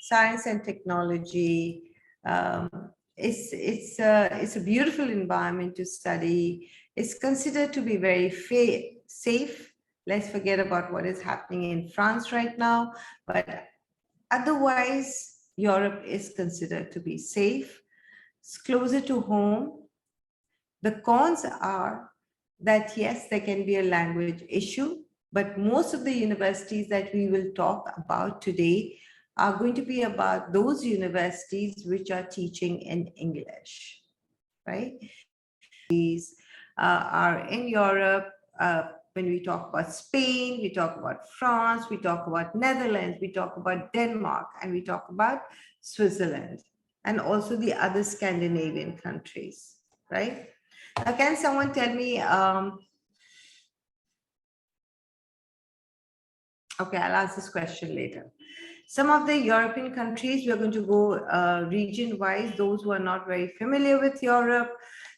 science and technology. It's a beautiful environment to study. It's considered to be very safe. Let's forget about what is happening in France right now, but otherwise, Europe is considered to be safe. It's closer to home. The cons are that yes, there can be a language issue, but most of the universities that we will talk about today are going to be about those universities which are teaching in English, right? These are in Europe. When we talk about Spain, we talk about France, we talk about Netherlands, we talk about Denmark, and we talk about Switzerland, and also the other Scandinavian countries, right? Now, can someone tell me, okay, I'll ask this question later. Some of the European countries, we're going to go region-wise, those who are not very familiar with Europe.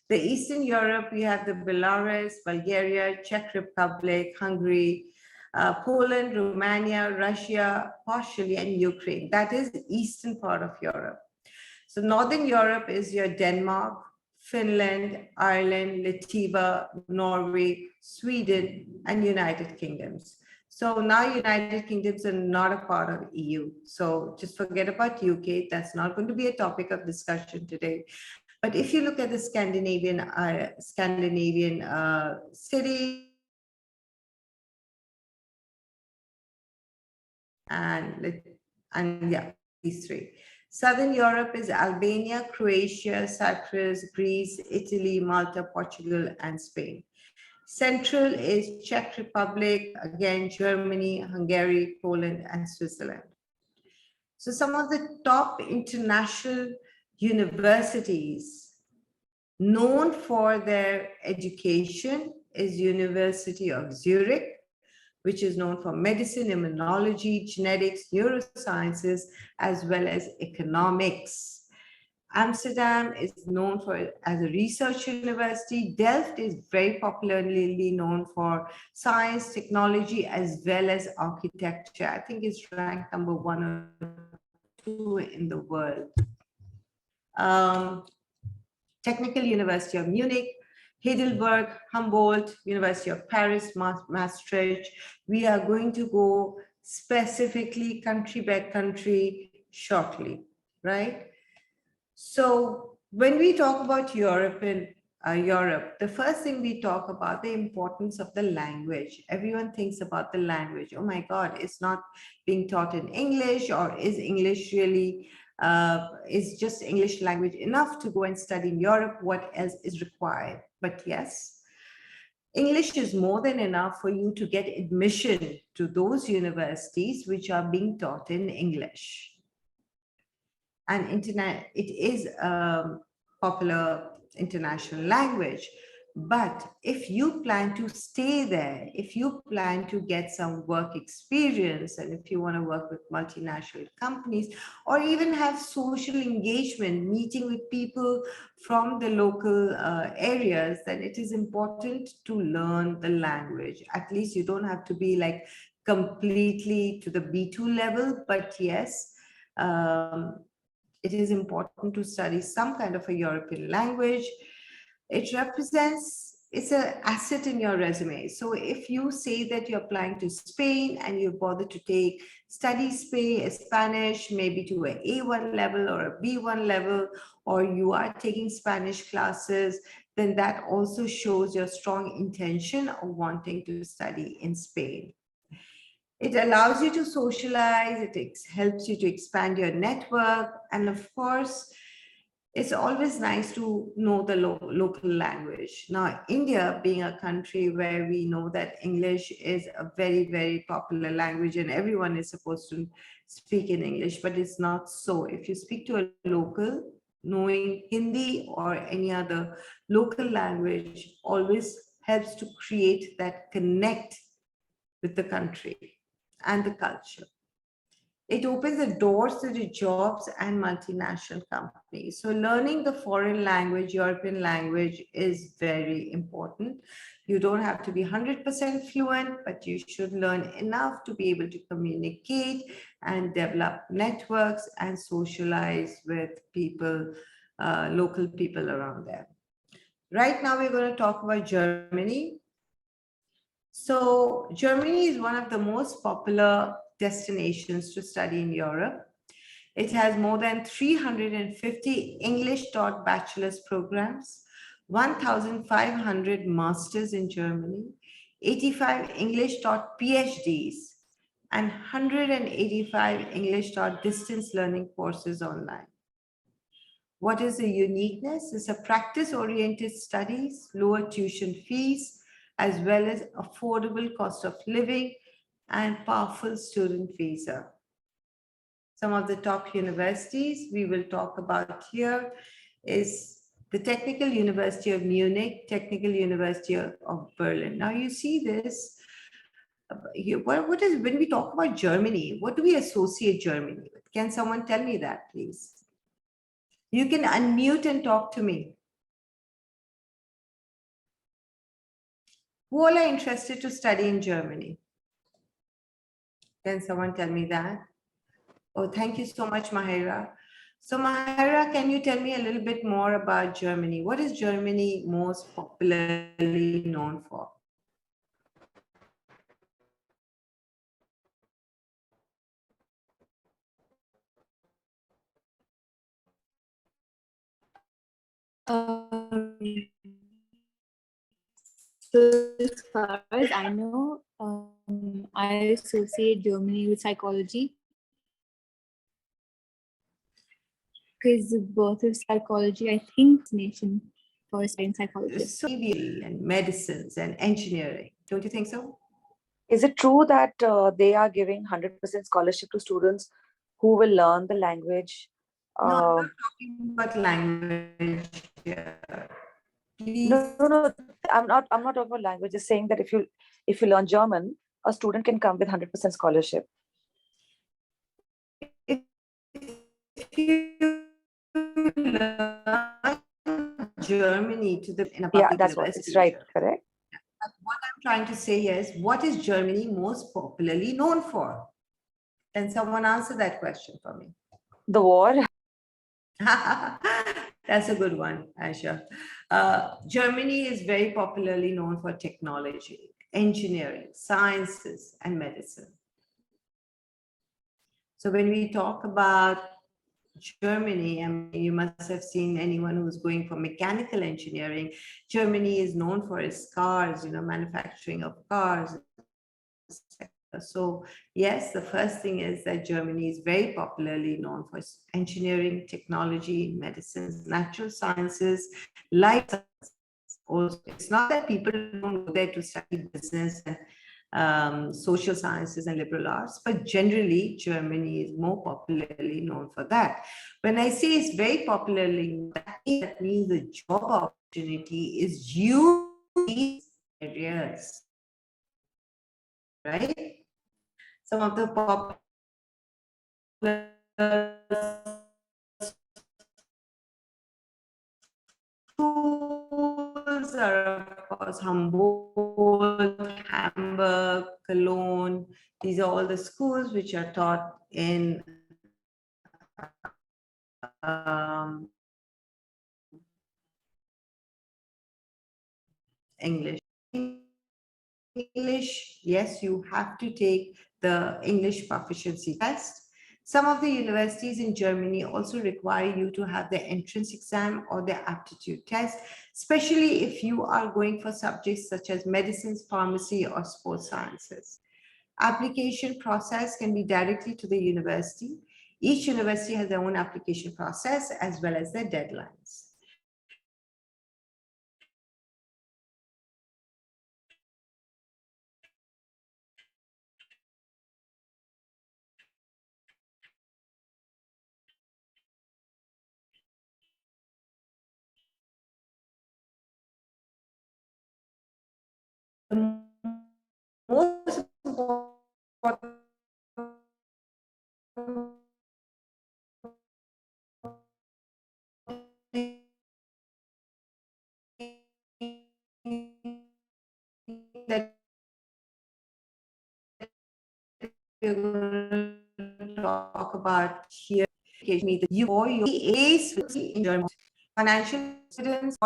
The Eastern Europe, we have the Belarus, Bulgaria, Czech Republic, Hungary, Poland, Romania, Russia, partially, and Ukraine. That is the eastern part of Europe. So Northern Europe is your Denmark, Finland, Ireland, Latvia, Norway, Sweden, and United Kingdoms. So now United Kingdoms are not a part of EU. So just forget about UK. That's not going to be a topic of discussion today. But if you look at the Scandinavian cities, and yeah, these three. Southern Europe is Albania, Croatia, Cyprus, Greece, Italy, Malta, Portugal, and Spain. Central is Czech Republic, again, Germany, Hungary, Poland, and Switzerland. So some of the top international universities known for their education is University of Zurich, which is known for medicine, immunology, genetics, neurosciences, as well as economics. Amsterdam is known as a research university. Delft is very popularly known for science, technology, as well as architecture. I think it's ranked number 1 or 2 in the world. Technical University of Munich, Heidelberg, Humboldt, University of Paris, Maastricht. We are going to go specifically country by country shortly, right? So when we talk about Europe, the first thing we talk about the importance of the language. Everyone thinks about the language. Oh my God, it's not being taught in English, or is English really, is just English language enough to go and study in Europe? What else is required? But yes, English is more than enough for you to get admission to those universities which are being taught in English. And it is a popular international language. But if you plan to stay there, if you plan to get some work experience, and if you want to work with multinational companies, or even have social engagement, meeting with people from the local areas, then it is important to learn the language. At least you don't have to be like completely to the B2 level, but yes, it is important to study some kind of a European language. It's an asset in your resume. So if you say that you're applying to Spain and you bother to study Spanish, maybe to an A1 level or a B1 level, or you are taking Spanish classes, then that also shows your strong intention of wanting to study in Spain. It allows you to socialize, it helps you to expand your network, and of course, it's always nice to know the local language. Now, India being a country where we know that English is a very, very popular language and everyone is supposed to speak in English, but it's not so. If you speak to a local, knowing Hindi or any other local language always helps to create that connect with the country and the culture. It opens the doors to the jobs and multinational companies. So learning the foreign language, European language is very important. You don't have to be 100% fluent, but you should learn enough to be able to communicate and develop networks and socialize with people, local people around there. Right now, we're going to talk about Germany. So Germany is one of the most popular destinations to study in Europe. It has more than 350 English taught bachelor's programs, 1,500 masters in Germany, 85 English taught PhDs, and 185 English taught distance learning courses online. What is the uniqueness? It's a practice-oriented studies, lower tuition fees, as well as affordable cost of living and powerful student visa. Some of the top universities we will talk about here is the Technical University of Munich, Technical University of Berlin. Now you see this, what is, when we talk about Germany, what do we associate Germany with? Can someone tell me that, please? You can unmute and talk to me. Who all are interested to study in Germany? Can someone tell me that? Oh, thank you so much, Mahira. So Mahira, can you tell me a little bit more about Germany? What is Germany most popularly known for? So as far as I know, I associate Germany with psychology because the birth of psychology, I think, is nation for studying psychology. So and medicines and engineering, don't you think so? Is it true that they are giving 100% scholarship to students who will learn the language? No, I'm not talking about language here. Please. No. I'm not talking about language. Just saying that if you learn German, a student can come with 100% scholarship. If you learn Germany to the in a public that's what university, it's right, correct? what I'm trying to say here is, what is Germany most popularly known for? Can someone answer that question for me? The war. That's a good one, Aisha. Germany is very popularly known for technology, engineering, sciences, and medicine. So when we talk about Germany, I mean, you must have seen anyone who's going for mechanical engineering. Germany is known for its cars, manufacturing of cars. So yes, the first thing is that Germany is very popularly known for engineering, technology, medicines, natural sciences, life sciences. Also, it's not that people don't go there to study business and social sciences and liberal arts, but generally Germany is more popularly known for that. When I say it's very popularly, that means the job opportunity is huge in these areas, right? Some of the popular schools are, of course, Hamburg, Hamburg, Cologne. These are all the schools which are taught in English. English, yes, you have to take the English proficiency test. Some of the universities in Germany also require you to have the entrance exam or the aptitude test, especially if you are going for subjects such as medicines, pharmacy, or sports sciences. Application process can be directly to the university. Each university has their own application process as well as their deadlines. The most important we're going to talk about here, you or your ace in Germany. Financial students,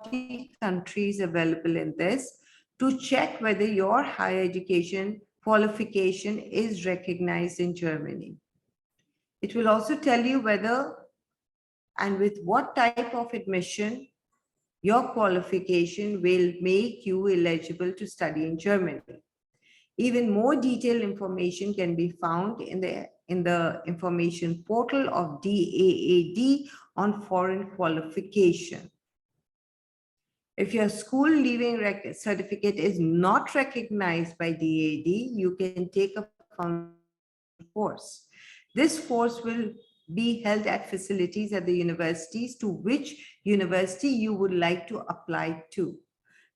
40 countries available in this to check whether your higher education qualification is recognized in Germany. It will also tell you whether and with what type of admission your qualification will make you eligible to study in Germany. Even more detailed information can be found in the information portal of DAAD on foreign qualification. If your school leaving certificate is not recognized by DAAD, you can take a foundation course. This course will be held at facilities at the universities to which university you would like to apply to.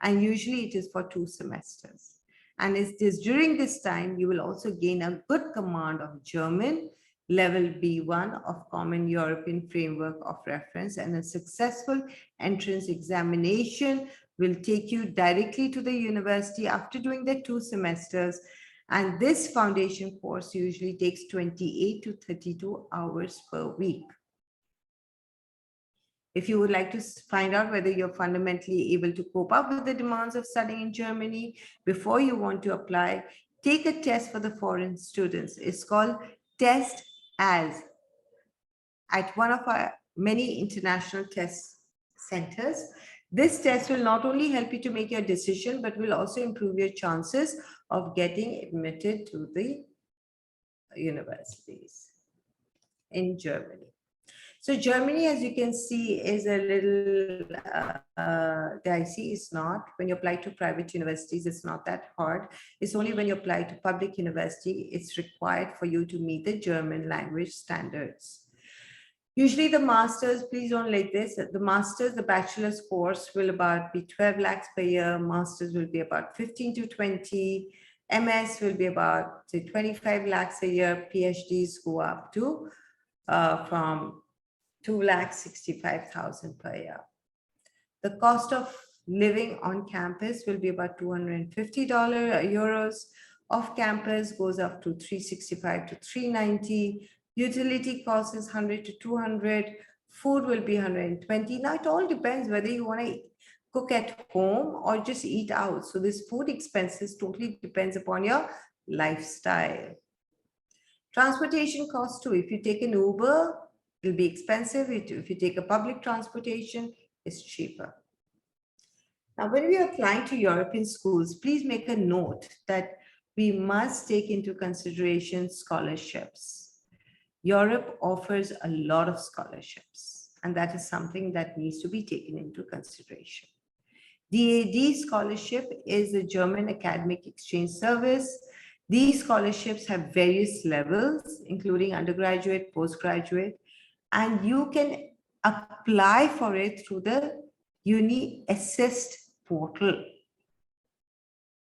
And usually it is for 2 semesters. And it is during this time, you will also gain a good command of German, level B1 of Common European Framework of Reference, and a successful entrance examination will take you directly to the university after doing the 2 semesters. And this foundation course usually takes 28 to 32 hours per week. If you would like to find out whether you're fundamentally able to cope up with the demands of studying in Germany before you want to apply, take a test for the foreign students. It's called Test As at one of our many international test centers. This test will not only help you to make your decision, but will also improve your chances of getting admitted to the universities in Germany. So Germany, as you can see, is a little dicey. It's not. When you apply to private universities, it's not that hard. It's only when you apply to public university, it's required for you to meet the German language standards. Usually the masters, please don't like this. The masters, the bachelor's course will about be 12 lakhs per year. Masters will be about 15 to 20. MS will be about say 25 lakhs a year. PhDs go up to from 2,65,000 per year. The cost of living on campus will be about $250 euros. Off campus goes up to 365 to 390. Utility cost is 100 to 200. Food will be 120. Now it all depends whether you want to cook at home or just eat out. So this food expenses totally depends upon your lifestyle. Transportation costs too. If you take an Uber, it'll be expensive. If you take a public transportation, it's cheaper. Now, when we are applying to European schools, please make a note that we must take into consideration scholarships. Europe offers a lot of scholarships, and that is something that needs to be taken into consideration. DAD scholarship is the German Academic Exchange Service. These scholarships have various levels, including undergraduate, postgraduate, and you can apply for it through the Uni Assist portal.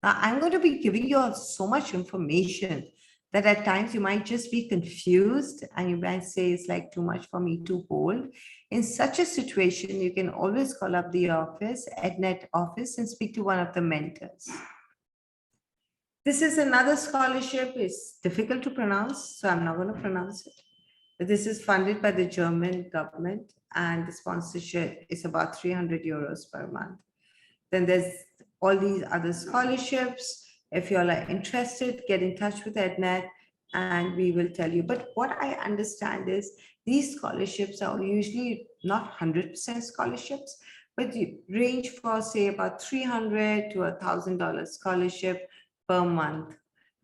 Now, I'm going to be giving you all so much information that at times you might just be confused and you might say it's like too much for me to hold. In such a situation, you can always call up the office, EdNet office, and speak to one of the mentors. This is another scholarship. It's difficult to pronounce, so I'm not going to pronounce it. But this is funded by the German government, and the sponsorship is about 300 euros per month. Then there's all these other scholarships. If you're interested, get in touch with EdNet and we will tell you. But what I understand is these scholarships are usually not 100% scholarships, but they range for say about $300 to $1,000 scholarship per month.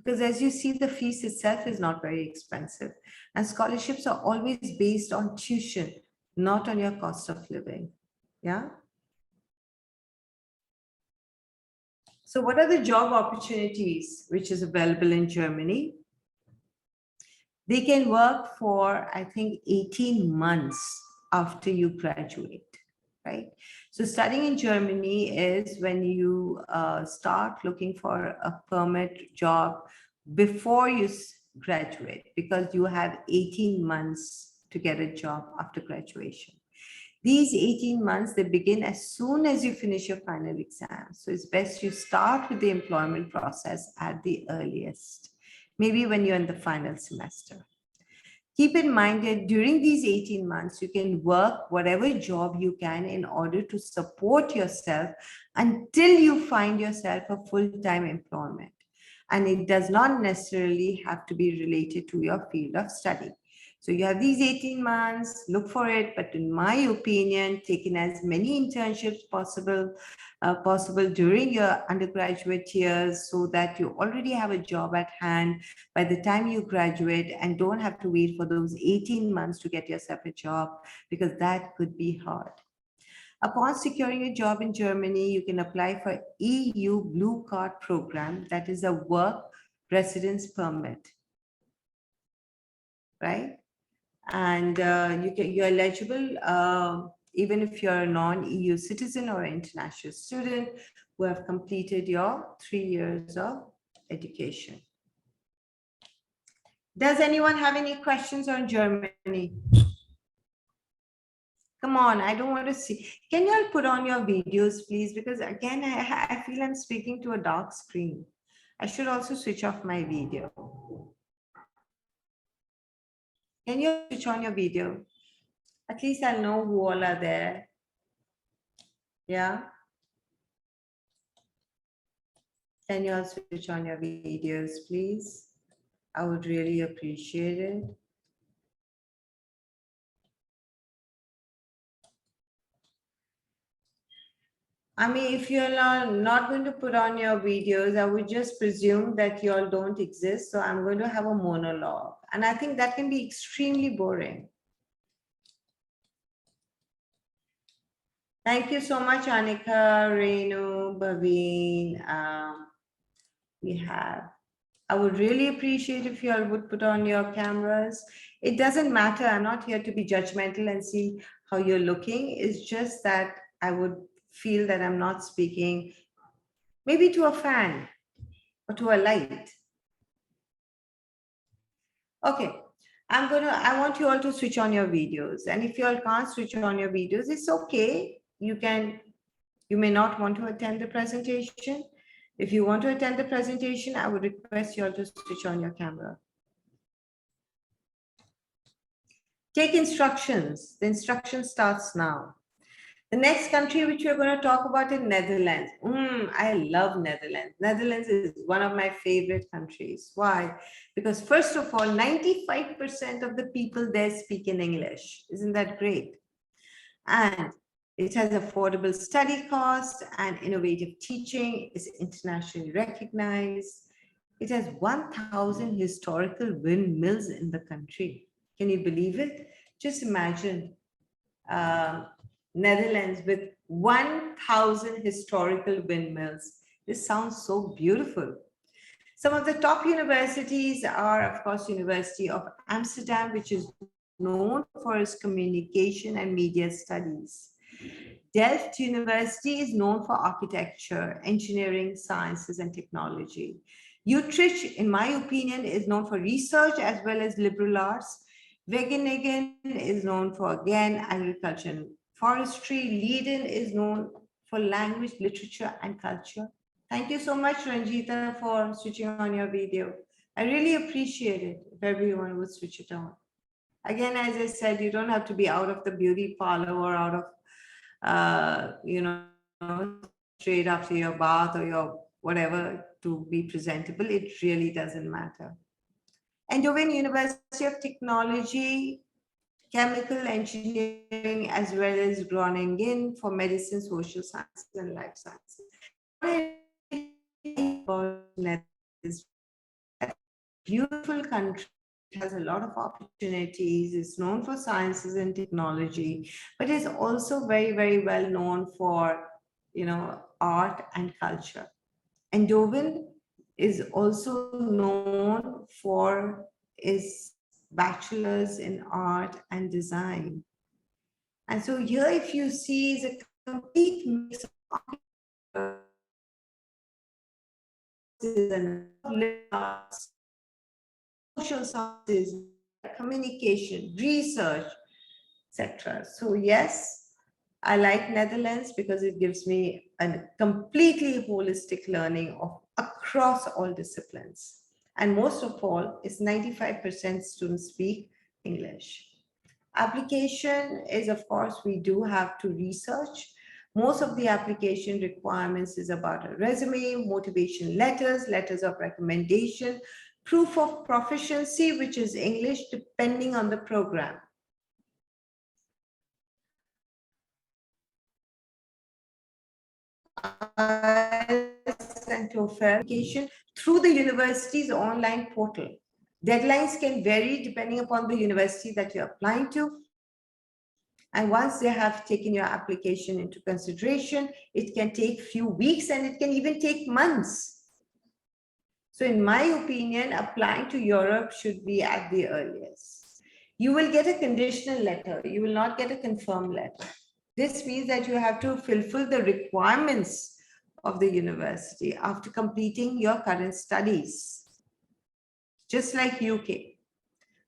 Because as you see, the fees itself is not very expensive. And scholarships are always based on tuition, not on your cost of living. Yeah. So what are the job opportunities which is available in Germany? They can work for, I think, 18 months after you graduate, right? So studying in Germany is when you start looking for a permit job before you graduate, because you have 18 months to get a job after graduation. These 18 months, they begin as soon as you finish your final exam. So it's best you start with the employment process at the earliest. maybe when you're in the final semester. Keep in mind that during these 18 months, you can work whatever job you can in order to support yourself until you find yourself a full-time employment. And it does not necessarily have to be related to your field of study. So you have these 18 months, look for it, but in my opinion, take in as many internships possible during your undergraduate years so that you already have a job at hand by the time you graduate and don't have to wait for those 18 months to get yourself a job, because that could be hard. Upon securing a job in Germany, you can apply for EU Blue Card program, that is a work residence permit, right? And you're eligible even if you're a non-EU citizen or international student who have completed your 3 years of education. Does anyone have any questions on Germany? Come on, I don't want to see. Can you all put on your videos, please? Because again, I feel I'm speaking to a dark screen. I should also switch off my video. Can you switch on your video? At least I'll know who all are there. Yeah. Can you all switch on your videos, please? I would really appreciate it. I mean, if you're not going to put on your videos, I would just presume that you all don't exist. So I'm going to have a monologue. And I think that can be extremely boring. Thank you so much, Anika, Renu, Bhaveen. I would really appreciate if you all would put on your cameras. It doesn't matter. I'm not here to be judgmental and see how you're looking. It's just that I would feel that I'm not speaking maybe to a fan or to a light. Okay, I want you all to switch on your videos. And if you all can't switch on your videos, it's okay. You may not want to attend the presentation. If you want to attend the presentation, I would request you all to switch on your camera. Take instructions. The instruction starts now. The next country which we're going to talk about is Netherlands. I love Netherlands. Netherlands is one of my favorite countries. Why? Because first of all, 95% of the people there speak in English. Isn't that great? And it has affordable study costs and innovative teaching. It's internationally recognized. It has 1,000 historical windmills in the country. Can you believe it? Just imagine Netherlands with 1,000 historical windmills. This sounds so beautiful. Some of the top universities are, of course, University of Amsterdam, which is known for its communication and media studies. Delft University is known for architecture, engineering, sciences, and technology. Utrecht, in my opinion, is known for research as well as liberal arts. Wageningen is known for, again, agriculture and forestry. Leiden is known for language, literature, and culture. Thank you so much, Ranjita, for switching on your video. I really appreciate it if everyone would switch it on. Again, as I said, you don't have to be out of the beauty parlor or out of, straight after your bath or your whatever to be presentable. It really doesn't matter. Eindhoven University of Technology, Chemical Engineering, as well as Groningen for Medicine, Social Sciences, and Life Sciences. It's a beautiful country. It has a lot of opportunities. It's known for sciences and technology, but it's also very, very well known for, art and culture. Eindhoven is also known for its bachelor's in art and design. And so here, if you see, is a complete mix of arts, social sciences, communication, research, etc. So yes, I like Netherlands because it gives me a completely holistic learning of across all disciplines. And most of all, is 95% students speak English. Application is, of course, we do have to research. Most of the application requirements is about a resume, motivation letters, letters of recommendation, proof of proficiency, which is English, depending on the program. And application through the university's online portal. Deadlines can vary depending upon the university that you're applying to. And once they have taken your application into consideration, it can take few weeks and it can even take months. So in my opinion, applying to Europe should be at the earliest. You will get a conditional letter. You will not get a confirmed letter. This means that you have to fulfill the requirements of the university after completing your current studies. Just like UK.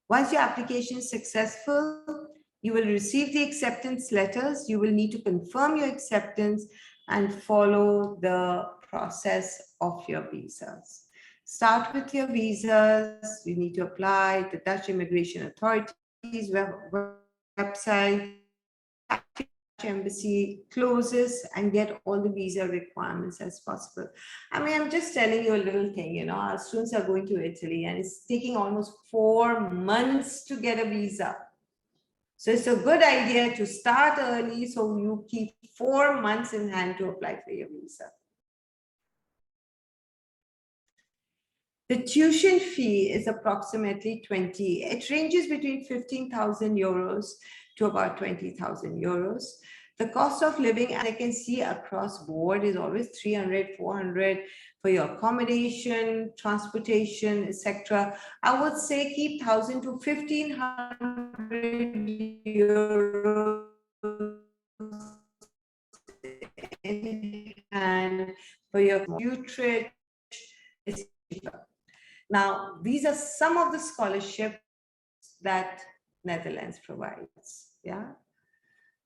Once your application is successful, you will receive the acceptance letters. You will need to confirm your acceptance and follow the process of your visas. Start with your visas. You need to apply the Dutch Immigration Authority's website. Embassy closes and get all the visa requirements as possible. I mean, I'm just telling you a little thing, you know, our students are going to Italy and it's taking almost 4 months to get a visa. So it's a good idea to start early so you keep 4 months in hand to apply for your visa. The tuition fee is approximately 20. It ranges between 15,000 euros to about 20,000 euros. The cost of living, as I can see across board, is always 300, 400 for your accommodation, transportation, etc. I would say keep 1,000 to 1,500 euros in hand for your tutorage. It's cheaper. Now, these are some of the scholarships that Netherlands provides, yeah?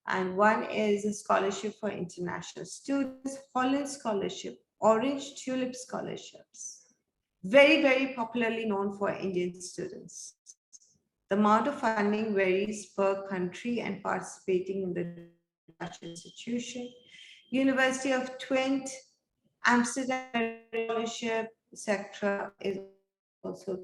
And one is a scholarship for international students, Holland Scholarship, Orange Tulip Scholarships. Very, very popularly known for Indian students. The amount of funding varies per country and participating in the Dutch institution. University of Twente, Amsterdam Scholarship, etc. is also.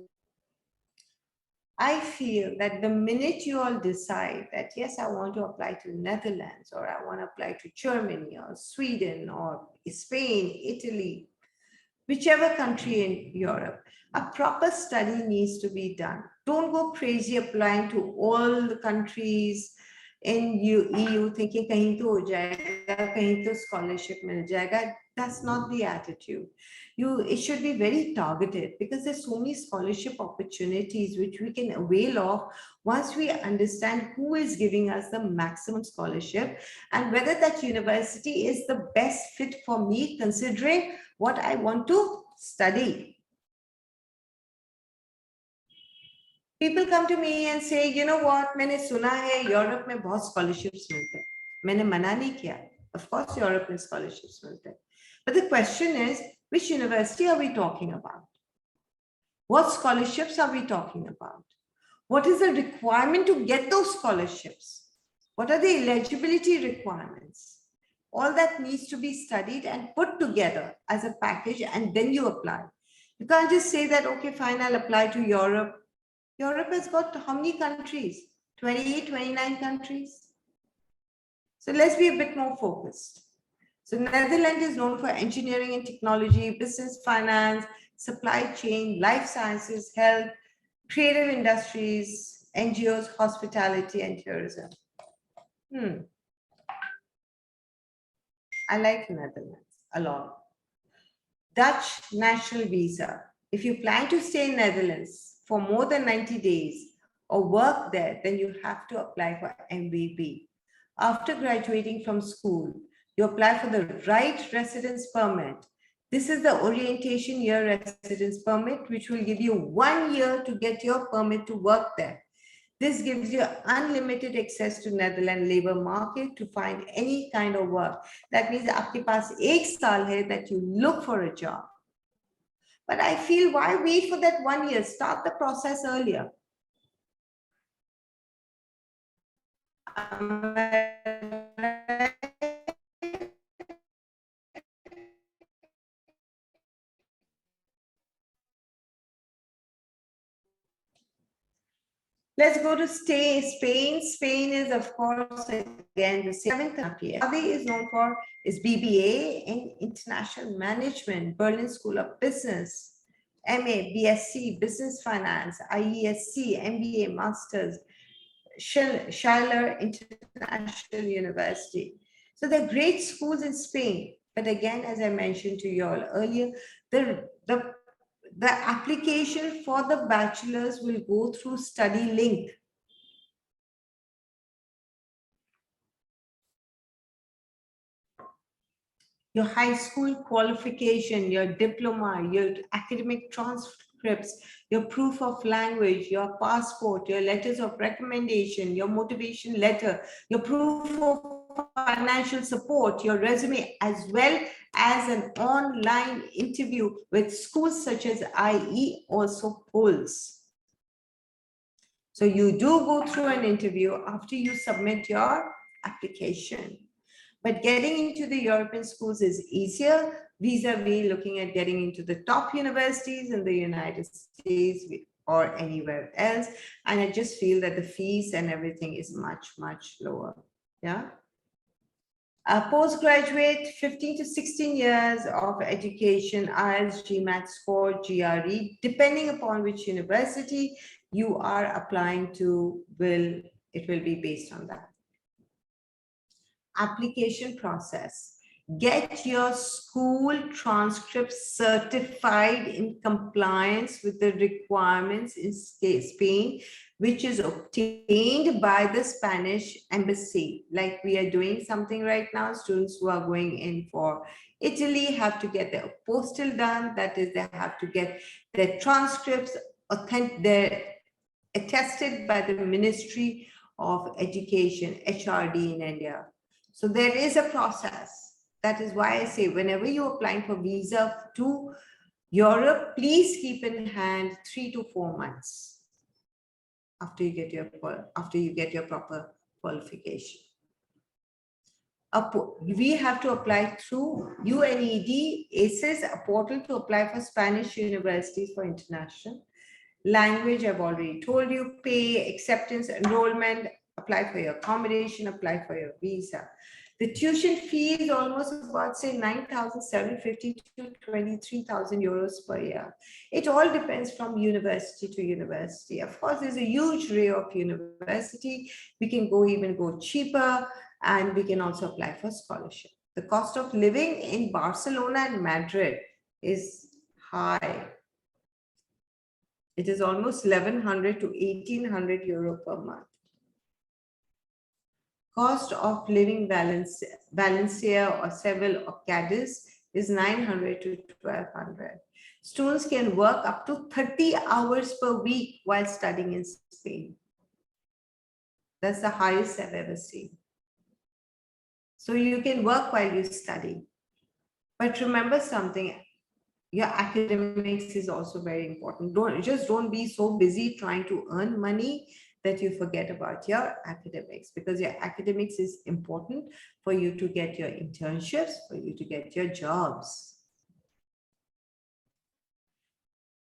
I feel that the minute you all decide that, yes, I want to apply to Netherlands, or I want to apply to Germany or Sweden or Spain, Italy, whichever country in Europe, a proper study needs to be done. Don't go crazy applying to all the countries in EU thinking kahin to ho jayega, kahin to scholarship mil jayega. That's not the attitude. It should be very targeted because there's so many scholarship opportunities which we can avail of once we understand who is giving us the maximum scholarship and whether that university is the best fit for me considering what I want to study. People come to me and say, you know what, मैंने सुना है Europe में बहुत scholarships मिलते हैं. मैंने मना नहीं किया. Of course, Europe में scholarships मिलते हैं. But the question is, which university are we talking about? What scholarships are we talking about? What is the requirement to get those scholarships? What are the eligibility requirements? All that needs to be studied and put together as a package, and then you apply. You can't just say that, okay, fine, I'll apply to Europe. Europe has got how many countries? 28, 29 countries. So let's be a bit more focused. So Netherlands is known for engineering and technology, business, finance, supply chain, life sciences, health, creative industries, NGOs, hospitality, and tourism. I like Netherlands a lot. Dutch national visa. If you plan to stay in Netherlands for more than 90 days or work there, then you have to apply for MVB. After graduating from school, you apply for the right residence permit. This is the orientation year residence permit, which will give you 1 year to get your permit to work there. This gives you unlimited access to Netherlands labor market to find any kind of work. That means आपके पास 1 साल है that you look for a job. But I feel, why wait for that 1 year? Start the process earlier. Let's go to Spain. Spain is, of course, again, the seventh country. Sodhi is known for is BBA in International Management, Berlin School of Business, MA, BSc, Business Finance, IESC, MBA, Masters, Schiller International University. So they're great schools in Spain. But again, as I mentioned to you all earlier, the application for the bachelor's will go through Study Link. Your high school qualification, your diploma, your academic transcripts, your proof of language, your passport, your letters of recommendation, your motivation letter, your proof of financial support, your resume, as well as an online interview with schools such as IE also holds. So you do go through an interview after you submit your application. But getting into the European schools is easier vis-a-vis looking at getting into the top universities in the United States or anywhere else. And I just feel that the fees and everything is much, much lower. Yeah. A postgraduate, 15 to 16 years of education, IELTS, GMAT score, GRE, depending upon which university you are applying to, it will be based on that. Application process. Get your school transcripts certified in compliance with the requirements in Spain, which is obtained by the Spanish embassy. Like we are doing something right now, students who are going in for Italy have to get their postal done. That is, they have to get their transcripts they're attested by the Ministry of Education, HRD in India. So there is a process. That is why I say, whenever you're applying for visa to Europe, please keep in hand 3 to 4 months after you get your proper qualification. We have to apply through UNED ACES, a portal to apply for Spanish universities for international. Language, I've already told you. Pay, acceptance, enrollment, apply for your accommodation, apply for your visa. The tuition fee is almost about, say, 9,750 to 23,000 euros per year. It all depends from university to university. Of course, there's a huge array of university. We can even go cheaper, and we can also apply for scholarship. The cost of living in Barcelona and Madrid is high. It is almost 1,100 to 1,800 euro per month. Cost of living Valencia or Seville or Cadiz is 900 to 1,200. Students can work up to 30 hours per week while studying in Spain. That's the highest I've ever seen. So you can work while you study. But remember something, your academics is also very important. Don't be so busy trying to earn money that you forget about your academics, because your academics is important for you to get your internships, for you to get your jobs.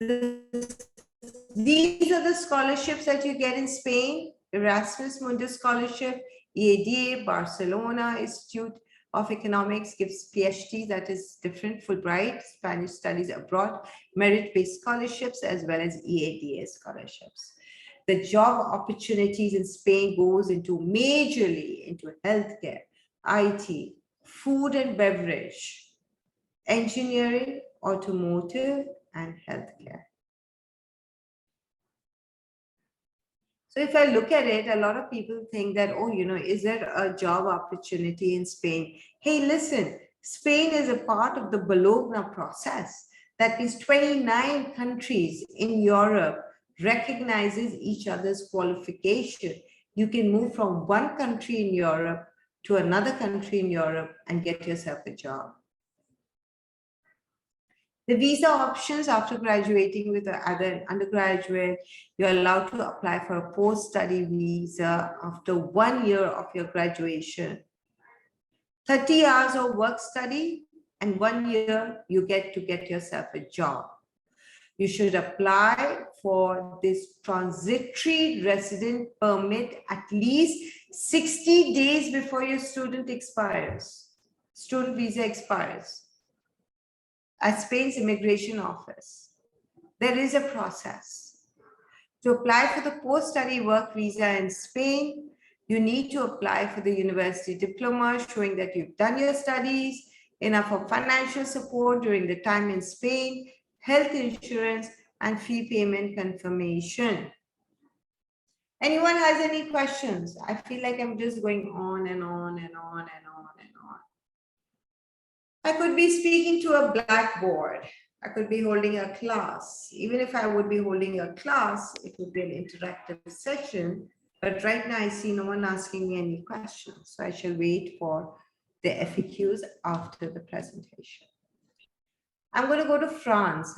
These are the scholarships that you get in Spain: Erasmus Mundus Scholarship, EADA, Barcelona Institute of Economics gives PhD, that is different, Fulbright, Spanish Studies Abroad, merit-based scholarships, as well as EADA scholarships. The job opportunities in Spain goes majorly into healthcare, IT, food and beverage, engineering, automotive, and healthcare. So if I look at it, a lot of people think that, oh, is there a job opportunity in Spain? Hey, listen, Spain is a part of the Bologna process. That means 29 countries in Europe recognizes each other's qualification. You can move from one country in Europe to another country in Europe and get yourself a job. The visa options after graduating with other undergraduate, you're allowed to apply for a post-study visa after 1 year of your graduation. 30 hours of work study and 1 year you get to get yourself a job. You should apply for this transitory resident permit at least 60 days before your student visa expires at Spain's immigration office. There is a process. To apply for the post-study work visa in Spain, you need to apply for the university diploma showing that you've done your studies, enough of financial support during the time in Spain, health insurance, and fee payment confirmation. Anyone has any questions? I feel like I'm just going on and on and on and on and on. I could be speaking to a blackboard. I could be holding a class. Even if I would be holding a class, it would be an interactive session. But right now I see no one asking me any questions. So I shall wait for the FAQs after the presentation. I'm going to go to France.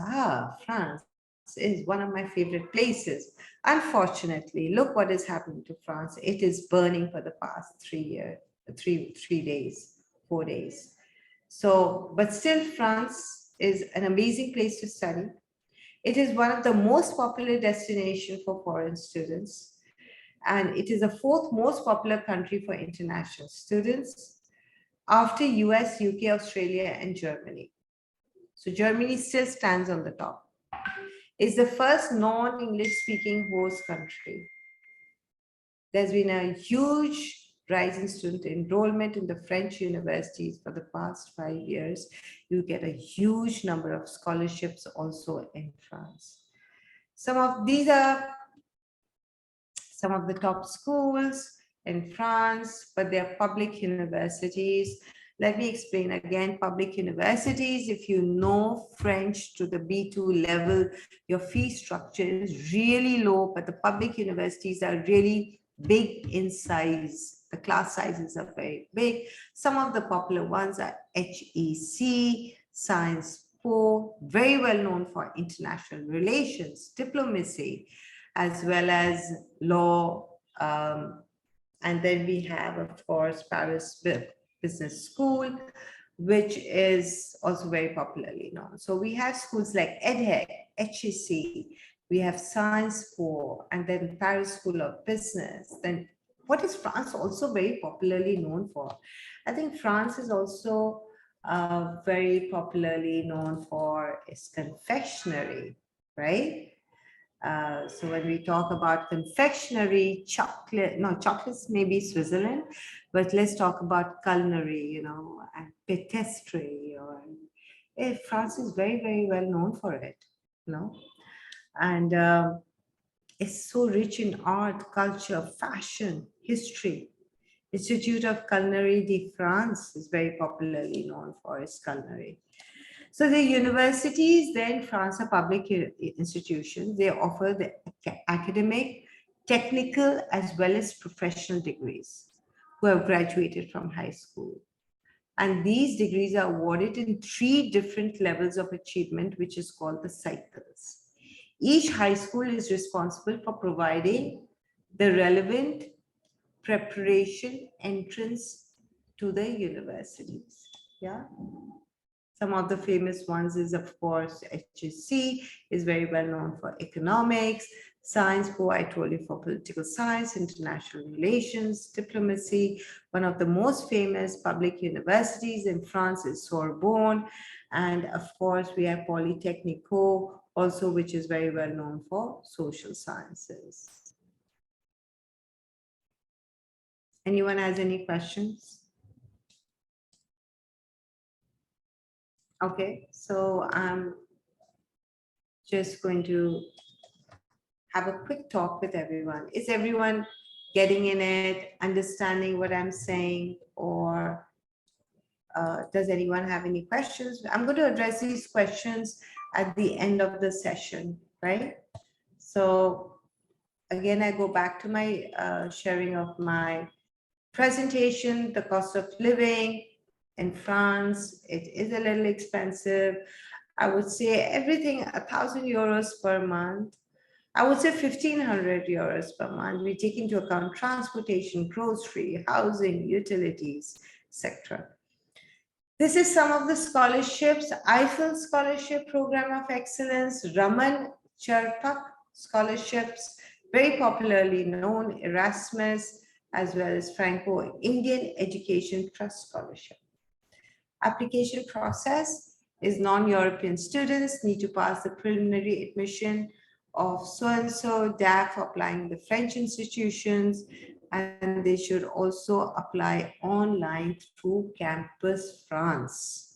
France is one of my favorite places. Unfortunately, look what is happening to France. It is burning for the past 4 days. So, but still France is an amazing place to study. It is one of the most popular destinations for foreign students. And it is the 4th most popular country for international students after US, UK, Australia, and Germany. So Germany still stands on the top. It's the first non-English speaking host country. There's been a huge rise in student enrollment in the French universities for the past 5 years. You get a huge number of scholarships also in France. These are some of the top schools in France, but they're public universities. Let me explain again, public universities, if you know French to the B2 level, your fee structure is really low, but the public universities are really big in size. The class sizes are very big. Some of the popular ones are HEC, Sciences Po, very well known for international relations, diplomacy, as well as law. And then we have, of course, Paris Business School, which is also very popularly known. So we have schools like EDHEC, HEC, we have Sciences Po, and then Paris School of Business. Then what is France also very popularly known for? I think France is also very popularly known for its confectionery, right? So when we talk about confectionery, chocolates maybe Switzerland, but let's talk about culinary, and patisserie. France is very, very well known for it, and it's so rich in art, culture, fashion, history. Institute of Culinary de France is very popularly known for its culinary. So the universities there in France are public institutions. They offer the academic, technical, as well as professional degrees who have graduated from high school. And these degrees are awarded in 3 different levels of achievement, which is called the cycles. Each high school is responsible for providing the relevant preparation entrance to the universities. Yeah. Some of the famous ones is, of course, HEC is very well known for economics, Sciences Po, I told you, for political science, international relations, diplomacy. One of the most famous public universities in France is Sorbonne. And of course, we have Polytechnico also, which is very well known for social sciences. Anyone has any questions? Okay, so I'm just going to have a quick talk with everyone. Is everyone getting in it, understanding what I'm saying, or does anyone have any questions? I'm going to address these questions at the end of the session, right? So again, I go back to my sharing of my presentation, the cost of living in France. It is a little expensive. I would say everything 1,000 euros per month. I would say 1,500 euros per month. We take into account transportation, grocery, housing, utilities, etc. This is some of the scholarships: Eiffel Scholarship Program of Excellence, Raman Charpak scholarships, very popularly known, Erasmus, as well as Franco-Indian Education Trust Scholarship. Application process is non-European students need to pass the preliminary admission of so-and-so DAF applying the French institutions, and they should also apply online through Campus France.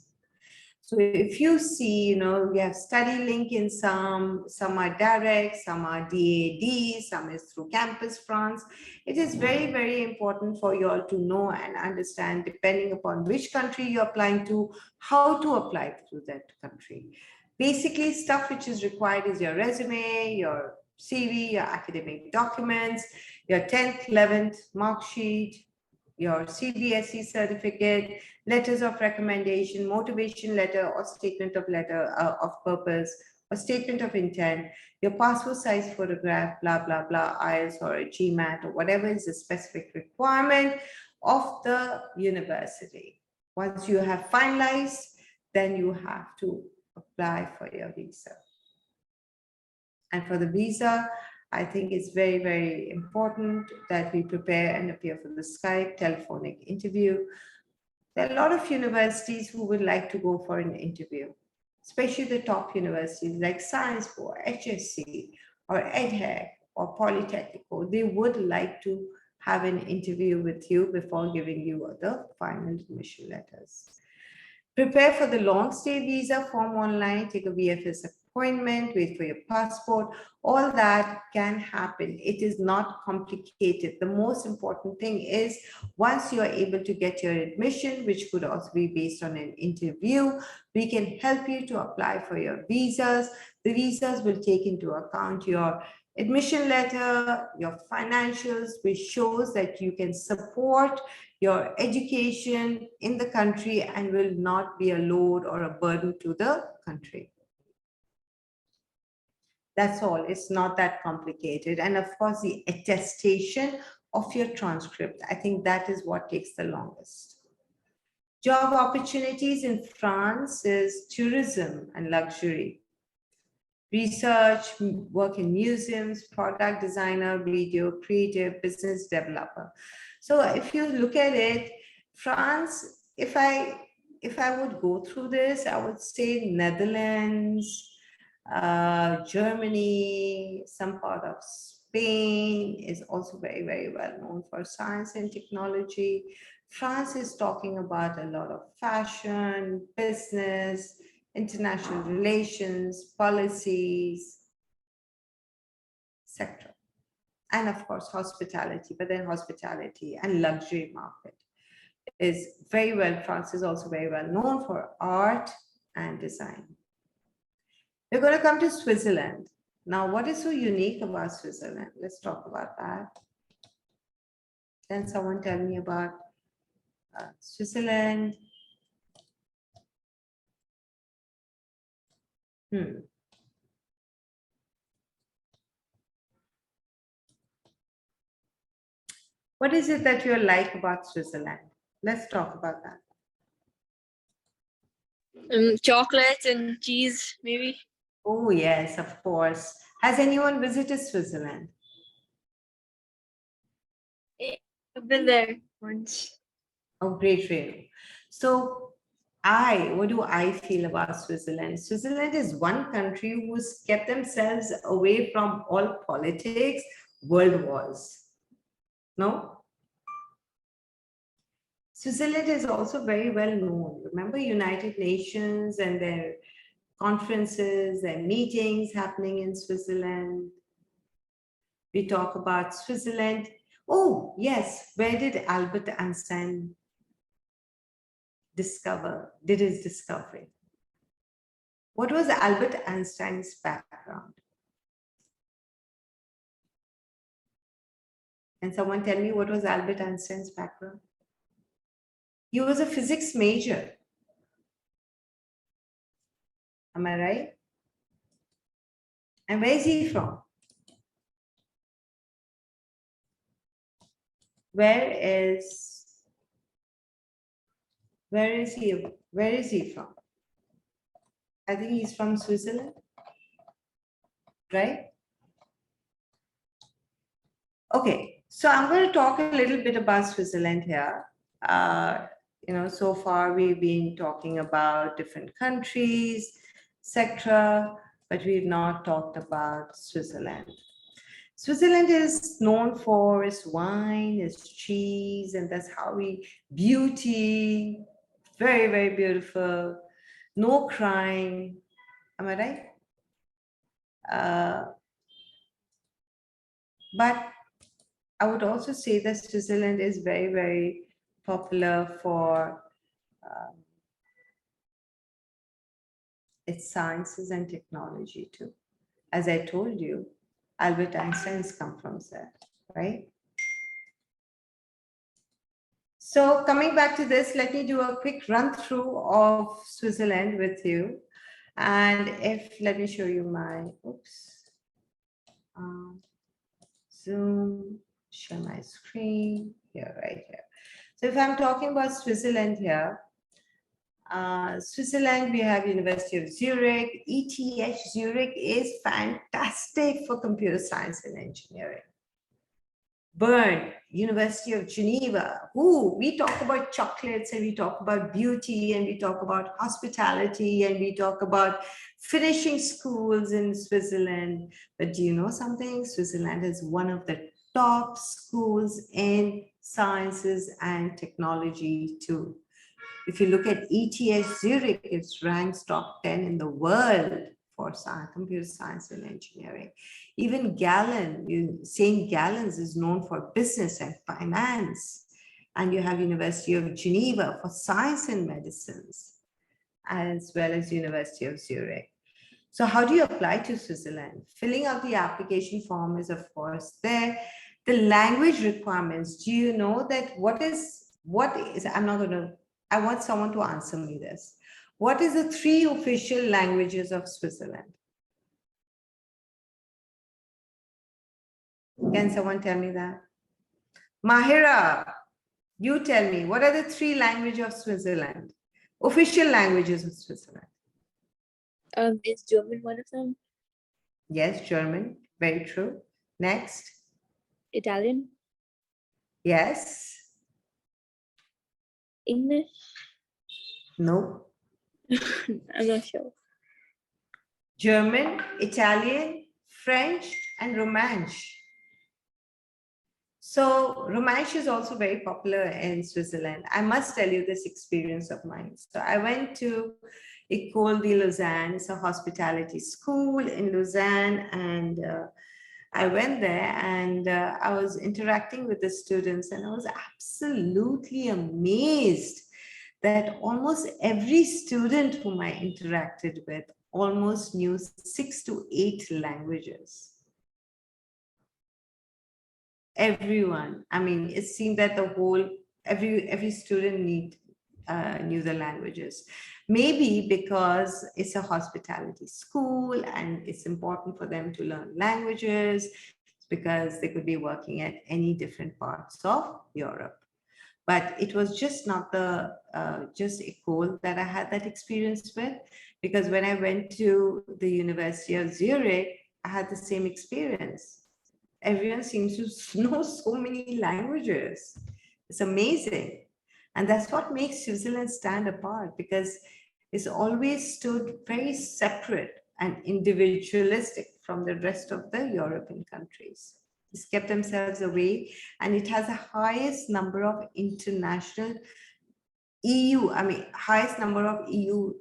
So if you see, we have study link in some are direct, some are DAD, some is through Campus France. It is very, very important for you all to know and understand, depending upon which country you're applying to, how to apply through that country. Basically, stuff which is required is your resume, your CV, your academic documents, your 10th, 11th mark sheet, your CBSE certificate, letters of recommendation, motivation letter or statement of purpose, or statement of intent, your passport size photograph, blah, blah, blah, IELTS or a GMAT or whatever is the specific requirement of the university. Once you have finalized, then you have to apply for your visa. And for the visa, I think it's very, very important that we prepare and appear for the Skype telephonic interview. There are a lot of universities who would like to go for an interview, especially the top universities like Science Board, HSC, or EdHec, or Polytechnico. They would like to have an interview with you before giving you the final admission letters. Prepare for the long stay visa form online, take a VFS appointment, wait for your passport. All that can happen. It is not complicated. The most important thing is once you are able to get your admission, which could also be based on an interview, we can help you to apply for your visas. The visas will take into account your admission letter, your financials, which shows that you can support your education in the country and will not be a load or a burden to the country. That's all. It's not that complicated. And of course, the attestation of your transcript, I think that is what takes the longest. Job opportunities in France is tourism and luxury. Research, work in museums, product designer, video, creative, business developer. So if you look at it, France, if I would go through this, I would say Netherlands, Germany, some part of Spain is also very, very well known for science and technology. France is talking about a lot of fashion, business, international relations, policies, etc. And of course, hospitality, but then hospitality and luxury market is very well, France is also very well known for art and design. We're going to come to Switzerland. Now, what is so unique about Switzerland? Let's talk about that. Can someone tell me about Switzerland? What is it that you like about Switzerland? Let's talk about that. Chocolates and cheese, maybe. Oh, yes, of course. Has anyone visited Switzerland? I've been there once. Oh, great, Renu. So what do I feel about Switzerland? Switzerland is one country who's kept themselves away from all politics, world wars. No? Switzerland is also very well known. Remember United Nations and their conferences and meetings happening in Switzerland. We talk about Switzerland. Oh, yes. Where did Albert Einstein did his discovery? What was Albert Einstein's background? Can someone tell me what was Albert Einstein's background? He was a physics major. Am I right? And where is he from? Where is he? Where is he from? I think he's from Switzerland, right? Okay, so I'm going to talk a little bit about Switzerland here. So far we've been talking about different countries, etc., but we've not talked about Switzerland. Switzerland is known for its wine, its cheese, and that's how beauty, very, very beautiful, no crime. Am I right? But I would also say that Switzerland is very, very popular for its sciences and technology too. As I told you, Albert Einstein's come from there, right? So coming back to this, let me do a quick run through of Switzerland with you. And let me show you my, Zoom, share my screen here, right here. So if I'm talking about Switzerland here, Switzerland, we have University of Zurich. ETH Zurich is fantastic for computer science and engineering. Bern, University of Geneva. We talk about chocolates and we talk about beauty and we talk about hospitality and we talk about finishing schools in Switzerland. But do you know something? Switzerland is one of the top schools in sciences and technology too. If you look at ETH Zurich, it ranks top 10 in the world for science, computer science and engineering. Even St. Gallen's is known for business and finance. And you have University of Geneva for science and medicines, as well as University of Zurich. So how do you apply to Switzerland? Filling out the application form is, of course, there. The language requirements, do you know that I want someone to answer me this. What is the 3 official languages of Switzerland? Can someone tell me that? Mahira, you tell me, what are the 3 languages of Switzerland? Official languages of Switzerland. Is German one of them? Yes, German, very true. Next. Italian? Yes. English? No. I'm not sure. German, Italian, French, and Romansh. So Romansh is also very popular in Switzerland. I must tell you this experience of mine. So I went to École de Lausanne. It's a hospitality school in Lausanne, and I went there and I was interacting with the students, and I was absolutely amazed that almost every student whom I interacted with almost knew 6 to 8 languages. Everyone. I mean, it seemed that every student knew the languages. Maybe because it's a hospitality school and it's important for them to learn languages, because they could be working at any different parts of Europe. But it was just not just École that I had that experience with, because when I went to the University of Zurich, I had the same experience. Everyone seems to know so many languages. It's amazing. And that's what makes Switzerland stand apart, because it's always stood very separate and individualistic from the rest of the European countries. It's kept themselves away, and it has the highest number of international highest number of EU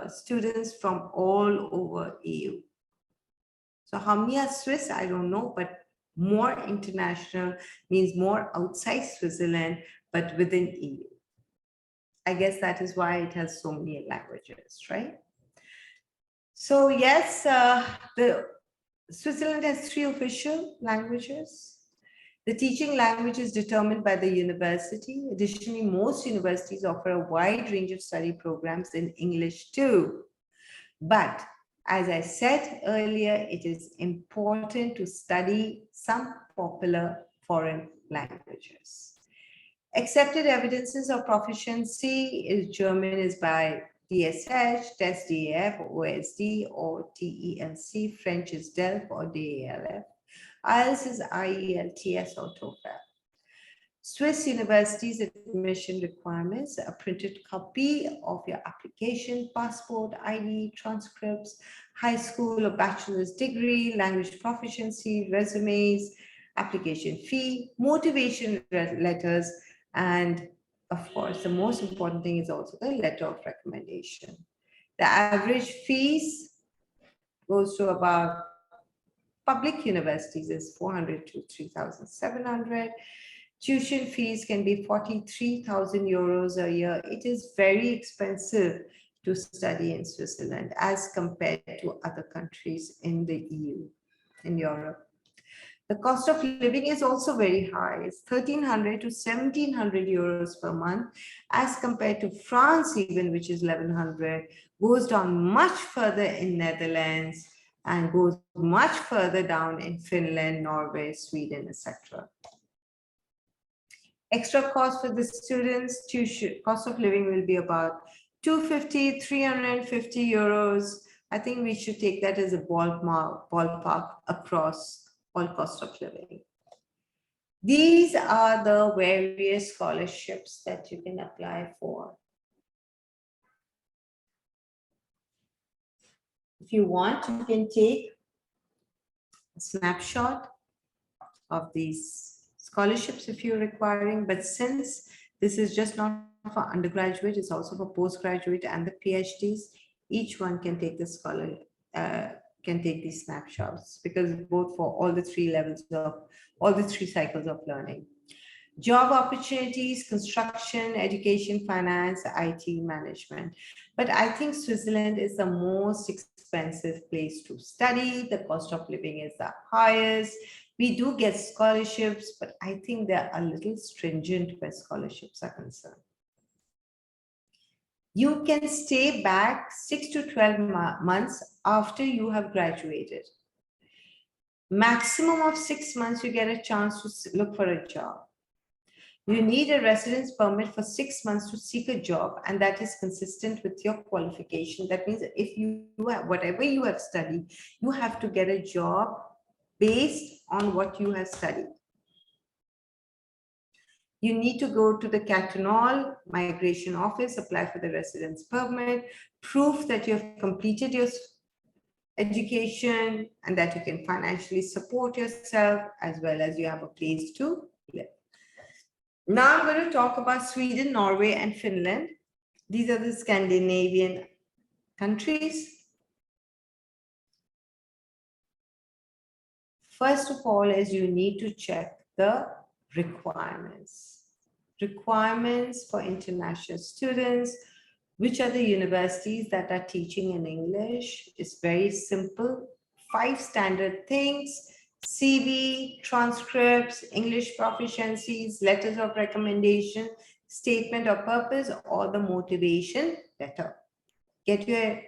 students from all over EU. So how many are Swiss? I don't know, but more international means more outside Switzerland, but within EU. I guess that is why it has so many languages, right? So yes, Switzerland has 3 official languages. The teaching language is determined by the university. Additionally, most universities offer a wide range of study programs in English too. But as I said earlier, it is important to study some popular foreign languages. Accepted evidences of proficiency is German is by DSH, Test DAF, OSD, or TELC. French is DELF or DALF. IELTS is IELTS or TOEFL. Swiss universities admission requirements: a printed copy of your application, passport, ID, transcripts, high school or bachelor's degree, language proficiency, resumes, application fee, motivation letters, and of course, the most important thing is also the letter of recommendation. The average fees goes to about public universities is 400 to 3,700. Tuition fees can be 43,000 euros a year. It is very expensive to study in Switzerland as compared to other countries in the EU, in Europe. The cost of living is also very high. It's 1,300 to 1,700 euros per month, as compared to France even, which is 1,100, goes down much further in Netherlands and goes much further down in Finland, Norway, Sweden, etc. Extra cost for the students, tuition, cost of living will be about 250, 350 euros. I think we should take that as a ballpark across all cost of living. These are the various scholarships that you can apply for. If you want, you can take a snapshot of these scholarships if you're requiring, but since this is just not for undergraduate, it's also for postgraduate and the PhDs, each one can take the can take these snapshots, because both for all the three levels of all the three cycles of learning. Job opportunities, construction, education, finance, IT, management. But I think Switzerland is the most expensive place to study. The cost of living is the highest. We do get scholarships, but I think they're a little stringent where scholarships are concerned. You can stay back 6 to 12 months after you have graduated. Maximum of 6 months, you get a chance to look for a job. You need a residence permit for 6 months to seek a job, and that is consistent with your qualification. That means if you have, whatever you have studied, you have to get a job based on what you have studied. You need to go to the cantonal migration office, apply for the residence permit, proof that you have completed your education and that you can financially support yourself, as well as you have a place to live. Now I'm going to talk about Sweden, Norway, and Finland. These are the Scandinavian countries. First of all, is you need to check the requirements. Requirements for international students. Which are the universities that are teaching in English? It's very simple. 5 standard things: CV, transcripts, English proficiencies, letters of recommendation, statement of purpose, or the motivation letter. Get your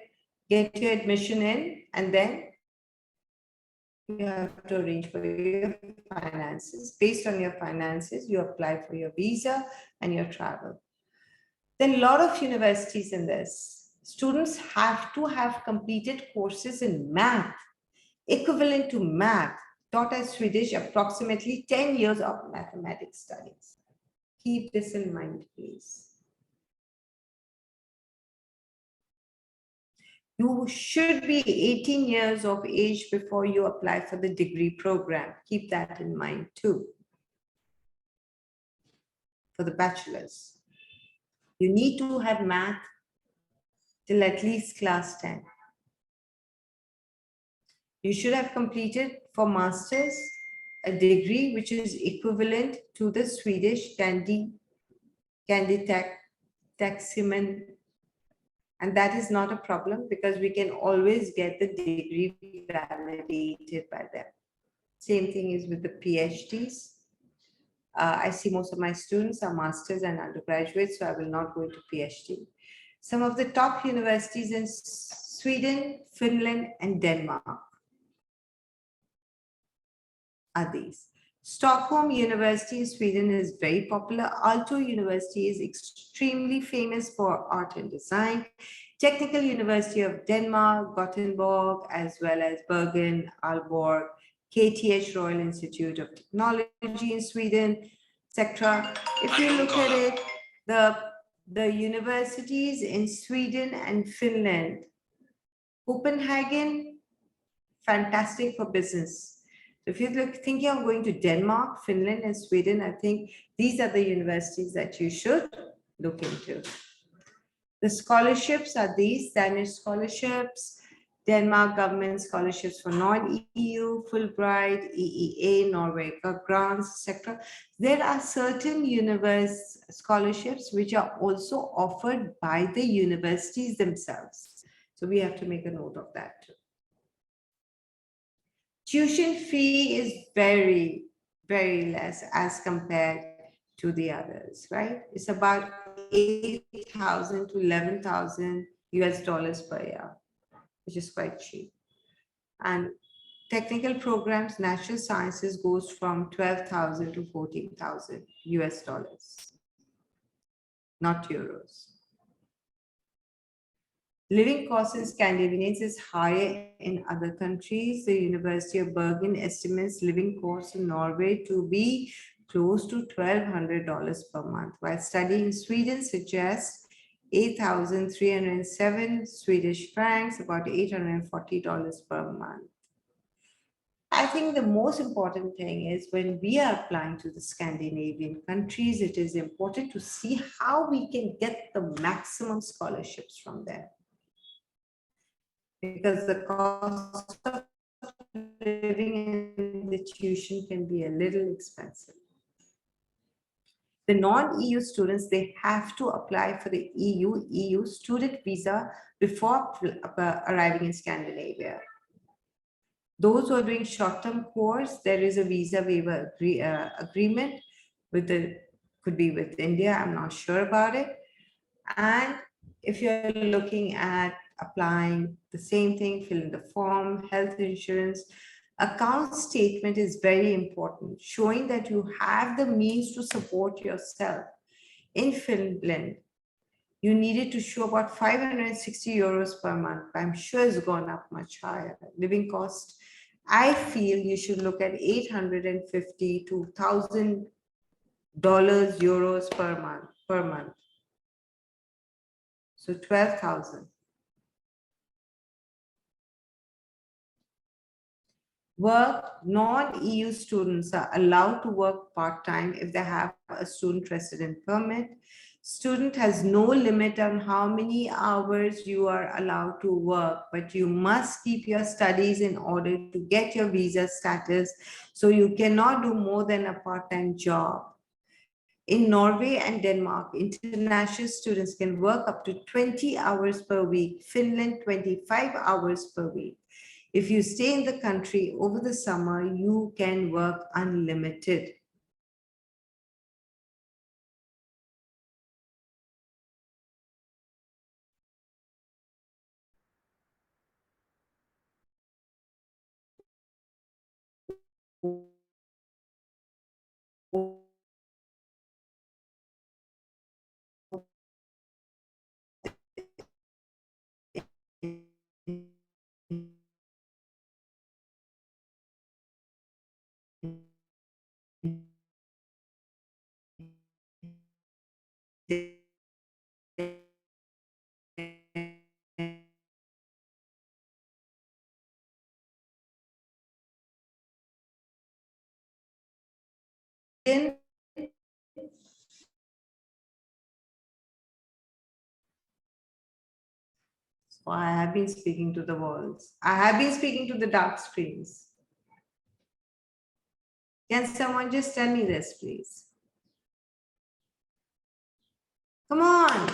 admission in, and then you have to arrange for your finances. Based on your finances, you apply for your visa and your travel. Then a lot of universities in this, students have to have completed courses in math, equivalent to math, taught as Swedish, approximately 10 years of mathematics studies. Keep this in mind, please. You should be 18 years of age before you apply for the degree program. Keep that in mind too. For the bachelor's, you need to have math till at least class 10. You should have completed for master's a degree which is equivalent to the Swedish Canditaximen. And that is not a problem, because we can always get the degree validated by them. Same thing is with the PhDs. I see most of my students are masters and undergraduates, so I will not go into PhD. Some of the top universities in Sweden, Finland, and Denmark are these. Stockholm University in Sweden is very popular. Aalto University is extremely famous for art and design. Technical University of Denmark, Gothenburg, as well as Bergen, Aalborg, KTH Royal Institute of Technology in Sweden, etc. If you look at it, the universities in Sweden and Finland, Copenhagen, fantastic for business. If you're thinking of going to Denmark, Finland, and Sweden, I think these are the universities that you should look into. The scholarships are these: Danish scholarships, Denmark government scholarships for non-EU, Fulbright, EEA, Norway grants, etc. There are certain university scholarships which are also offered by the universities themselves. So we have to make a note of that too. Tuition fee is very, very less as compared to the others, right? It's about 8,000 to 11,000 US dollars per year, which is quite cheap. And technical programs, natural sciences goes from 12,000 to 14,000 US dollars, not euros. Living costs in Scandinavia is higher in other countries. The University of Bergen estimates living costs in Norway to be close to $1,200 per month, while studying in Sweden suggests 8,307 Swedish francs, about $840 per month. I think the most important thing is when we are applying to the Scandinavian countries, it is important to see how we can get the maximum scholarships from there, because the cost of living in the tuition can be a little expensive. The non-EU students, they have to apply for the EU student visa before arriving in Scandinavia. Those who are doing short-term course, there is a visa waiver agreement with could be with India, I'm not sure about it. And if you're looking at applying, the same thing, fill in the form, health insurance. Account statement is very important, showing that you have the means to support yourself. In Finland, you needed to show about 560 euros per month. I'm sure it's gone up much higher. Living cost, I feel you should look at 850 to $1,000 euros per month. So 12,000. Non-EU students are allowed to work part-time if they have a student resident permit. Student has no limit on how many hours you are allowed to work, but you must keep your studies in order to get your visa status. So you cannot do more than a part-time job. In Norway and Denmark, international students can work up to 20 hours per week. Finland, 25 hours per week. If you stay in the country over the summer, you can work unlimited. So I have been speaking to the walls. I have been speaking to the dark screens. Can someone just tell me this, please? Come on.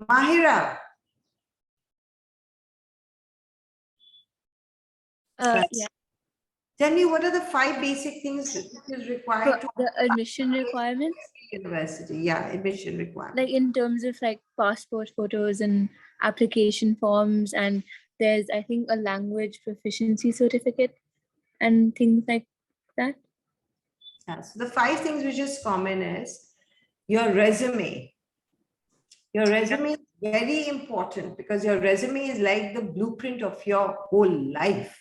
Mahira. Yeah. Tell me, what are the 5 basic things which is required to The admission requirements, university? Yeah, admission requirement. like in terms of like passport photos and application forms, and there's I think a language proficiency certificate and things like that. Yeah, so the 5 things which is common is your resume. Your resume is very important because your resume is like the blueprint of your whole life.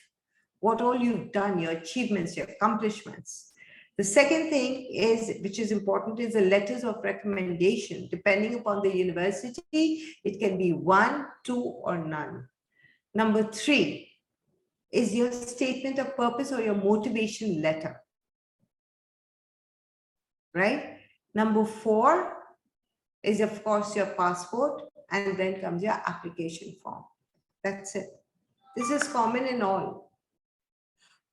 What all you've done, your achievements, your accomplishments. The second thing is, which is important, is the letters of recommendation. Depending upon the university, it can be 1, 2, or none. Number 3 is your statement of purpose or your motivation letter. Right? Number 4 is, of course, your passport, and then comes your application form. That's it. This is common in all.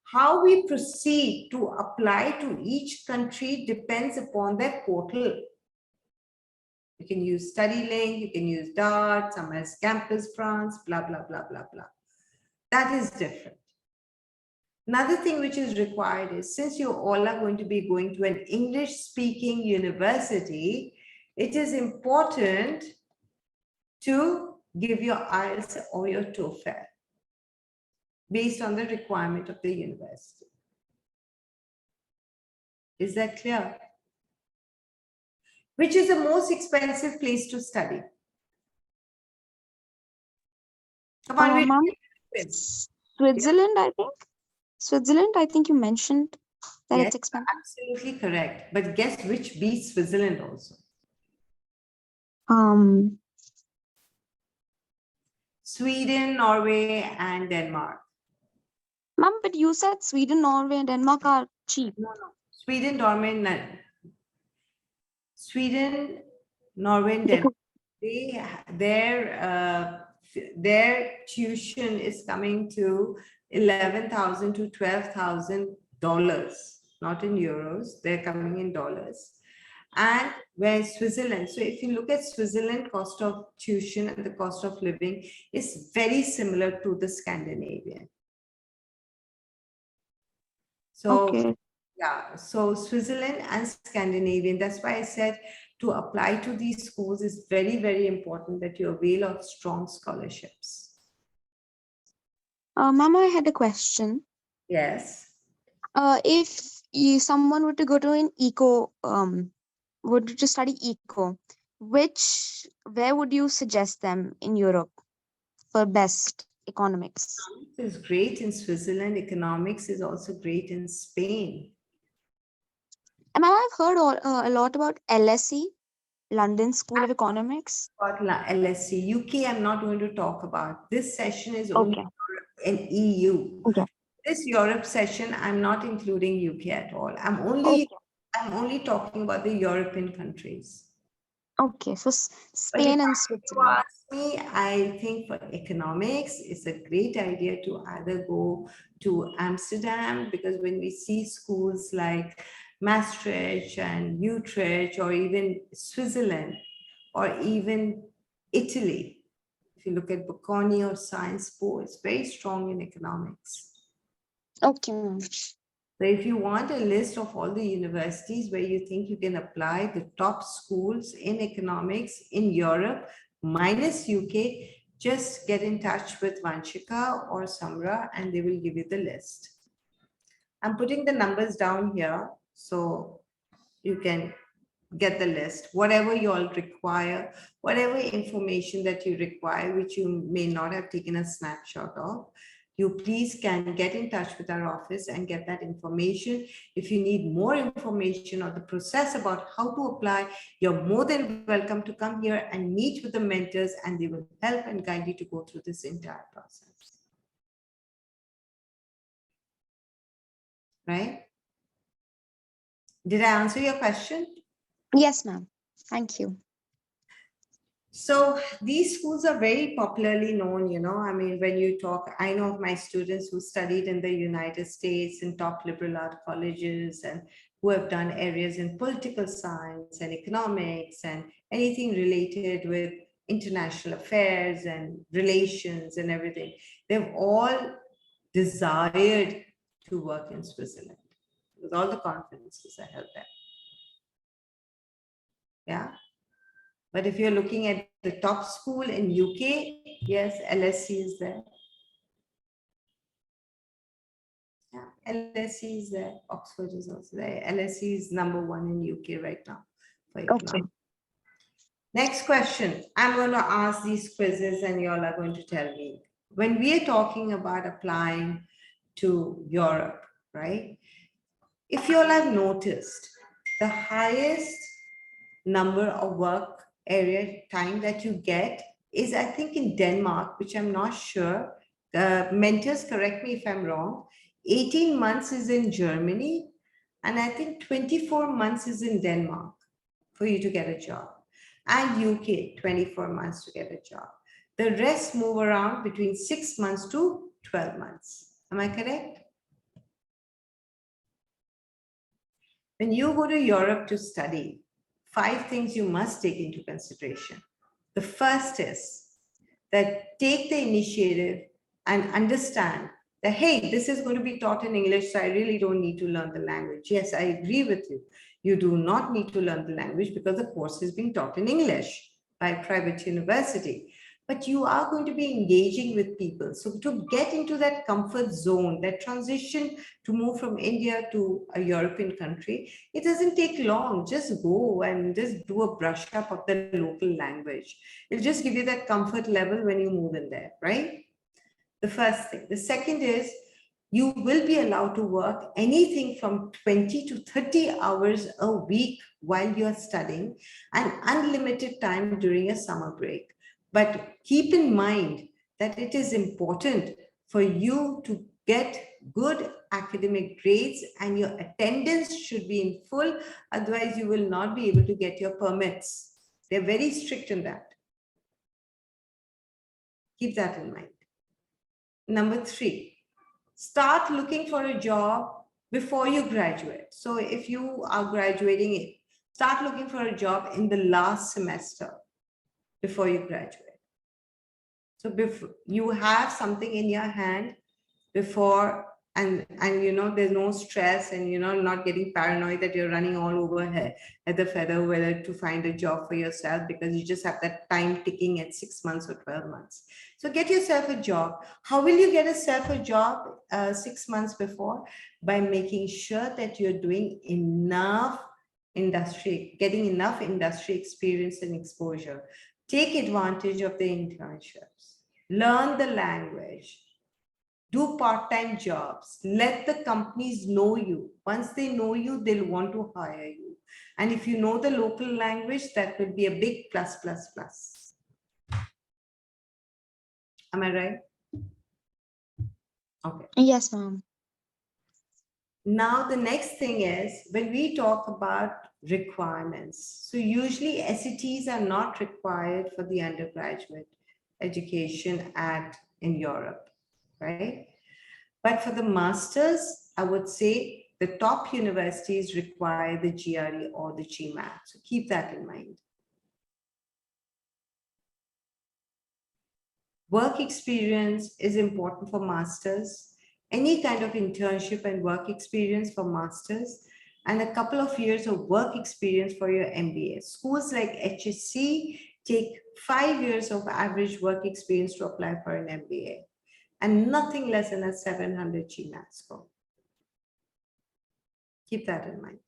How we proceed to apply to each country depends upon their portal. You can use StudyLink, you can use DART, some as Campus France, blah, blah, blah, blah, blah. That is different. Another thing which is required is, since you all are going to be going to an English-speaking university, it is important to give your IELTS or your TOEFL based on the requirement of the university. Is that clear? Which is the most expensive place to study? Come on, Ma'am, wait. Switzerland, I think. Switzerland, I think you mentioned that Yes, it's expensive. absolutely correct. But guess which beats Switzerland also? Sweden, Norway, and Denmark. Ma'am, but you said Sweden, Norway, and Denmark are cheap. No. Sweden, Norway, and Denmark. Their tuition is coming to $11,000 to $12,000, not in euros. They're coming in dollars. And where Switzerland, so if you look at Switzerland, cost of tuition and the cost of living is very similar to the Scandinavian. So, Okay. yeah, so Switzerland and Scandinavian, that's why I said to apply to these schools is very, very important that you avail of strong scholarships. Ma'am, I had a question. Yes. If someone were to go to an eco, would to study eco, where would you suggest them in Europe for best economics? Economics is great in Switzerland. Economics is also great in Spain. And ma'am, I've heard a lot about LSE, London School of Economics. About LSE, UK, I'm not going to talk about. This session is only Okay. in EU. Okay. This Europe session, I'm not including UK at all. I'm only talking about the European countries. Okay, so But Spain if and you Switzerland. ask me, I think for economics, it's a great idea to either go to Amsterdam, because when we see schools like Maastricht and Utrecht, or even Switzerland, or even Italy, if you look at Bocconi or Sciences Po, it's very strong in economics. Okay, ma'am. So if you want a list of all the universities where you think you can apply, the top schools in economics in Europe, minus UK, just get in touch with Vanshika or Samra and they will give you the list. I'm putting the numbers down here so you can get the list, whatever you all require, whatever information that you require, which you may not have taken a snapshot of. You please can get in touch with our office and get that information. If you need more information or the process about how to apply, you're more than welcome to come here and meet with the mentors, and they will help and guide you to go through this entire process. Right? Did I answer your question? Yes, ma'am. Thank you. So these schools are very popularly known, you know, I mean, when you talk, I know of my students who studied in the United States in top liberal art colleges and who have done areas in political science and economics and anything related with international affairs and relations and everything. They've all desired to work in Switzerland. With all the conferences I held there. Yeah. But if you're looking at the top school in UK, yes, LSE is there. Yeah, LSE is there. Oxford is also there. LSE is #1 in UK right now for economics. Okay. Next question. I'm going to ask these quizzes and you all are going to tell me. When we are talking about applying to Europe, right? If you all have noticed, the highest number of work area time that you get is, I think, in Denmark, which I'm not sure. Mentors, correct me if I'm wrong. 18 months is in Germany, and I think 24 months is in Denmark for you to get a job. And UK, 24 months to get a job. The rest move around between 6 months to 12 months. Am I correct? When you go to Europe to study, 5 things you must take into consideration. The first is that take the initiative and understand that, hey, this is going to be taught in English, so I really don't need to learn the language. Yes, I agree with you. You do not need to learn the language because the course is being taught in English by a private university. But you are going to be engaging with people. So to get into that comfort zone, that transition to move from India to a European country, it doesn't take long. Just go and just do a brush up of the local language. It'll just give you that comfort level when you move in there, right? The first thing. The second is you will be allowed to work anything from 20 to 30 hours a week while you're studying and unlimited time during a summer break. But keep in mind that it is important for you to get good academic grades and your attendance should be in full. Otherwise, you will not be able to get your permits. They're very strict in that. Keep that in mind. Number 3, start looking for a job before you graduate. So if you are graduating, start looking for a job in the last semester before you graduate. So before you have something in your hand before, and you know, there's no stress and, you know, not getting paranoid that you're running all over at the feather whether to find a job for yourself, because you just have that time ticking at 6 months or 12 months. So get yourself a job. How will you get yourself a job 6 months before? By making sure that you're doing enough industry, getting enough industry experience and exposure. Take advantage of the internships. Learn the language. Do part-time jobs. Let the companies know you. Once they know you, they'll want to hire you. And if you know the local language, that will be a big plus, plus, plus. Am I right? Okay. Yes, ma'am. Now, the next thing is when we talk about requirements. So usually SATs are not required for the undergraduate education in Europe, right? But for the masters, I would say the top universities require the GRE or the GMAT. So keep that in mind. Work experience is important for masters. Any kind of internship and work experience for masters, and a couple of years of work experience for your MBA. Schools like HSC take 5 years of average work experience to apply for an MBA, and nothing less than a 700 GMAT score. Keep that in mind.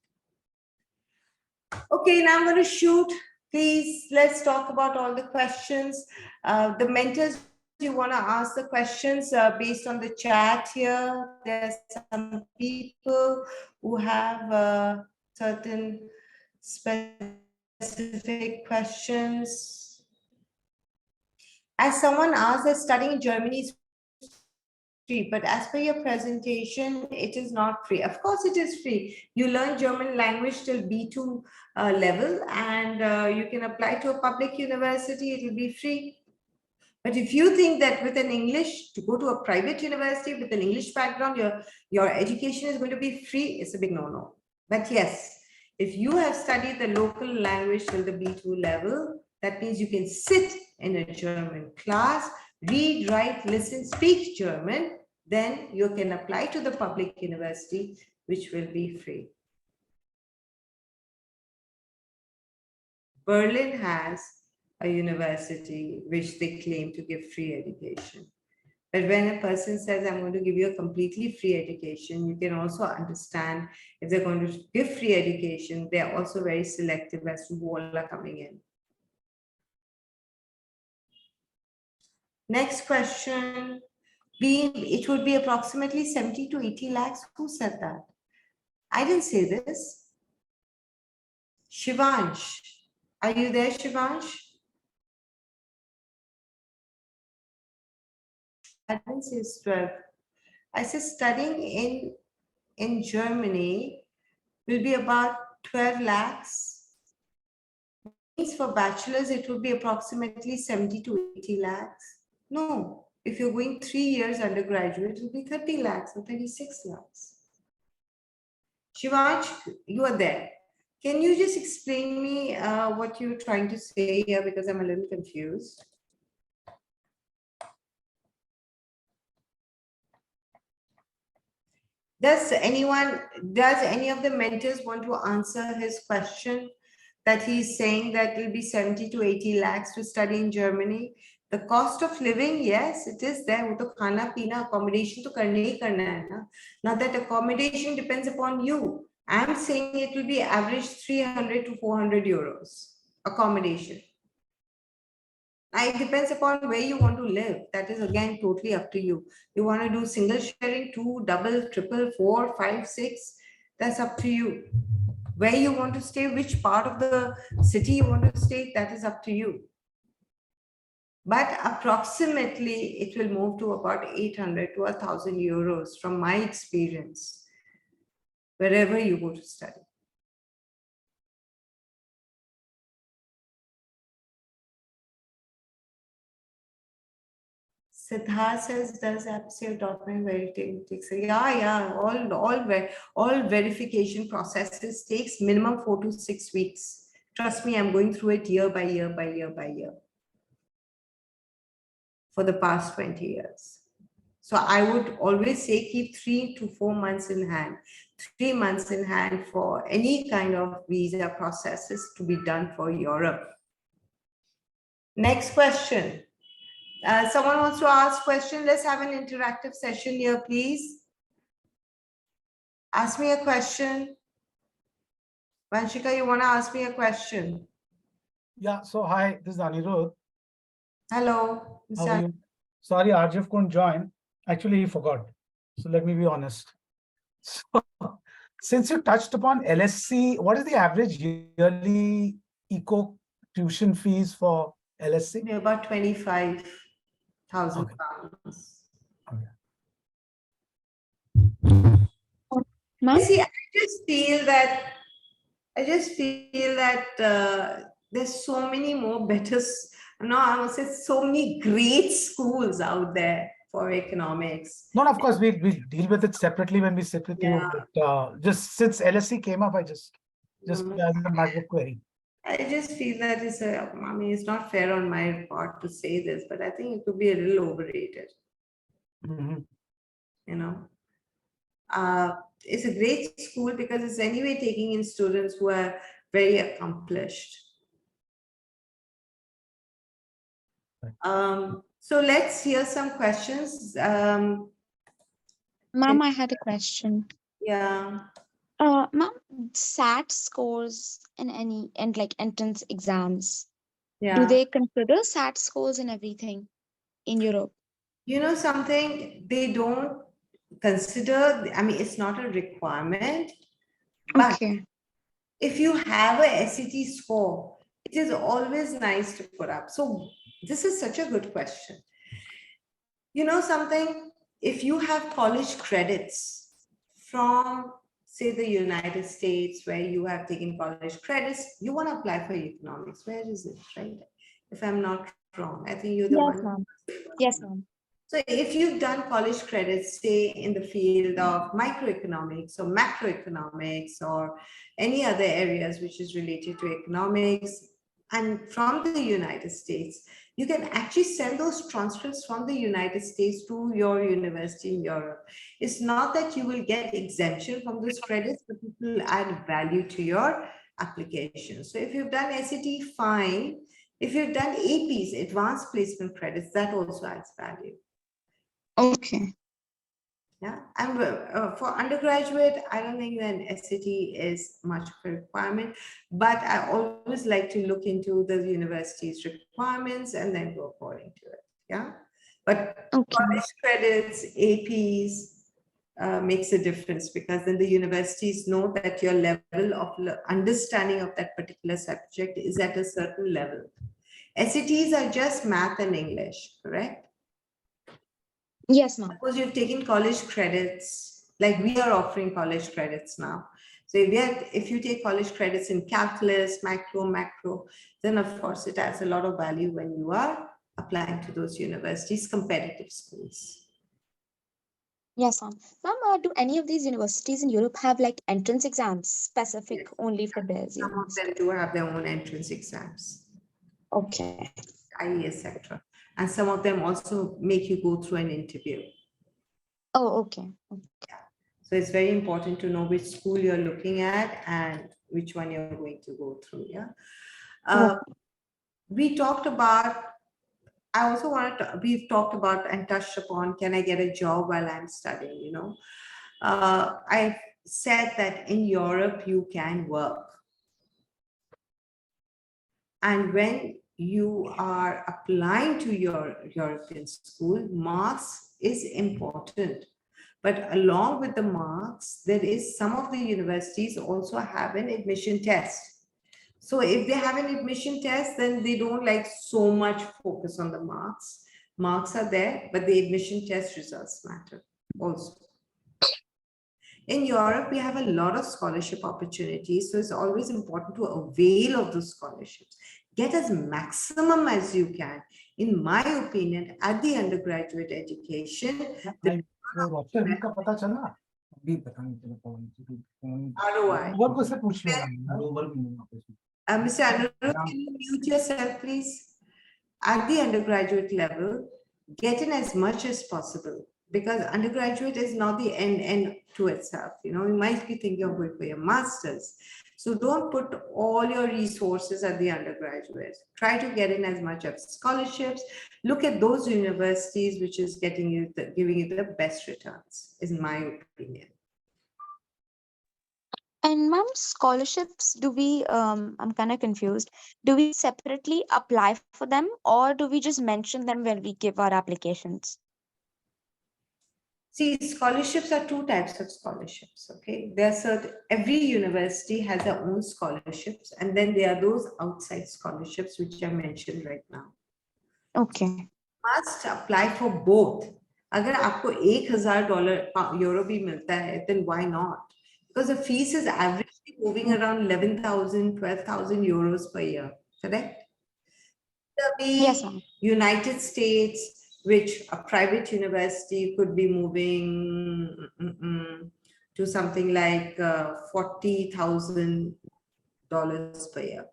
Okay, now I'm going to shoot. Please, let's talk about all the questions. The mentors, you want to ask the questions based on the chat here. There's some people who have certain specific questions. As someone asked, that studying in Germany is free, but as per your presentation, it is not free. Of course, it is free. You learn German language till B2 level, and you can apply to a public university. It will be free. But if you think that with an English, to go to a private university with an English background, your education is going to be free, it's a big no-no. But yes, if you have studied the local language till the B2 level, that means you can sit in a German class, read, write, listen, speak German then you can apply to the public university, which will be free. Berlin has a university which they claim to give free education. But when a person says, I'm going to give you a completely free education, you can also understand if they're going to give free education, they're also very selective as to who all are coming in. Next question. It would be approximately 70 to 80 lakhs. Who said that? I didn't say this. Shivansh. Are you there, Shivansh? I didn't say it's 12. I said studying in Germany will be about 12 lakhs. Means for bachelors, it would be approximately 70 to 80 lakhs. No, if you're going 3 years undergraduate, it will be 30 lakhs or 36 lakhs. Shivansh, you are there. Can you just explain me what you're trying to say here, because I'm a little confused. Does any of the mentors want to answer his question that he's saying that it will be 70 to 80 lakhs to study in Germany? The cost of living, yes, it is there. वो तो खाना पीना accommodation तो करना ही करना है ना. Now that accommodation depends upon you. I'm saying it will be average 300 to 400 euros accommodation. It depends upon where you want to live. That is again totally up to you. You want to do single sharing, 2, double, triple, 4, 5, 6. That's up to you. Where you want to stay, which part of the city you want to stay, that is up to you. But approximately it will move to about 800 to 1,000 euros from my experience, wherever you go to study. Siddharth says, does apps.net verify takes? Yeah. All verification processes takes minimum 4 to 6 weeks. Trust me, I'm going through it year by year by year by year for the past 20 years. So I would always say keep 3 to 4 months in hand. 3 months in hand for any kind of visa processes to be done for Europe. Next question. Someone wants to ask question. Let's have an interactive session here, please. Ask me a question. Vanshika, you want to ask me a question? Yeah, so hi, this is Anirudh. Hello. How are you? Sorry, Arjif couldn't join. Actually, he forgot. So let me be honest. So, since you touched upon LSC, what is the average yearly eco tuition fees for LSC? About 25,000 pounds. Okay. Ma'am? See, I just feel that there's so many more better, I would say so many great schools out there for economics. No, of course, we'll deal with it separately when we sit with Yeah. you. But just since LSC came up, I just as a matter of query. I just feel that it's not fair on my part to say this, but I think it could be a little overrated. Mhm. You know, it's a great school because it's anyway taking in students who are very accomplished. So let's hear some questions. Ma'am, I had a question. Yeah. Ma'am, SAT scores in any and like entrance exams, Yeah. do they consider SAT scores and everything in Europe? You know something, they don't consider, it's not a requirement, but Okay. if you have a SAT score, it is always nice to put up. So this is such a good question. You know something, if you have college credits from, say, the United States, where you have taken college credits, you want to apply for economics. Where is it, right? If I'm not wrong, I think you're the Yes, one. ma'am. Yes, ma'am. So if you've done college credits, say in the field of microeconomics or macroeconomics or any other areas which is related to economics, and from the United States, you can actually send those transcripts from the United States to your university in Europe. It's not that you will get exemption from those credits, but it will add value to your application. So if you've done SAT, fine. If you've done APs, advanced placement credits, that also adds value. Okay. Yeah, and for undergraduate, I don't think that SAT is much of a requirement, but I always like to look into the university's requirements and then go according to it. Yeah, but Okay. college credits, APs makes a difference, because then the universities know that your level of understanding of that particular subject is at a certain level. SATs are just math and English, correct? Yes, ma'am. Suppose you've taken college credits, like we are offering college credits now. So if you take college credits in calculus, macro, then of course it adds a lot of value when you are applying to those universities, competitive schools. Yes, ma'am. Ma'am, do any of these universities in Europe have like entrance exams specific Yes. only for their Some of university? them do have their own entrance exams, Okay. IE, etc. And some of them also make you go through an interview. Oh, okay. So it's very important to know which school you're looking at and which one you're going to go through. Yeah. We talked about, I also wanted to, we've talked about and touched upon, can I get a job while I'm studying, you know? I've said that in Europe, you can work. And when you are applying to your European school, marks is important. But along with the marks, there is some of the universities also have an admission test. So if they have an admission test, then they don't like so much focus on the marks. Marks are there, but the admission test results matter also. In Europe, we have a lot of scholarship opportunities. So it's always important to avail of those scholarships. Get as maximum as you can. In my opinion, at the undergraduate education, the ROI. Mr. Anuruddh, can you mute yourself, please? At the undergraduate level, get in as much as possible, because undergraduate is not the end to itself. You know, you might be thinking of going for your master's. So don't put all your resources at the undergraduate. Try to get in as much of scholarships. Look at those universities which is giving you the best returns, is my opinion. And ma'am, scholarships, do we, I'm kind of confused. Do we separately apply for them or do we just mention them when we give our applications? See, scholarships are two types of scholarships, okay? Every university has their own scholarships, and then there are those outside scholarships, which I mentioned right now. Okay. Must apply for both. अगर आपको $1,000 euro भी मिलता है, then why not? Because the fees is averagely moving around 11,000, 12,000 euros per year, correct? Yes, ma'am. United States, which a private university could be moving to something like $40,000 per year,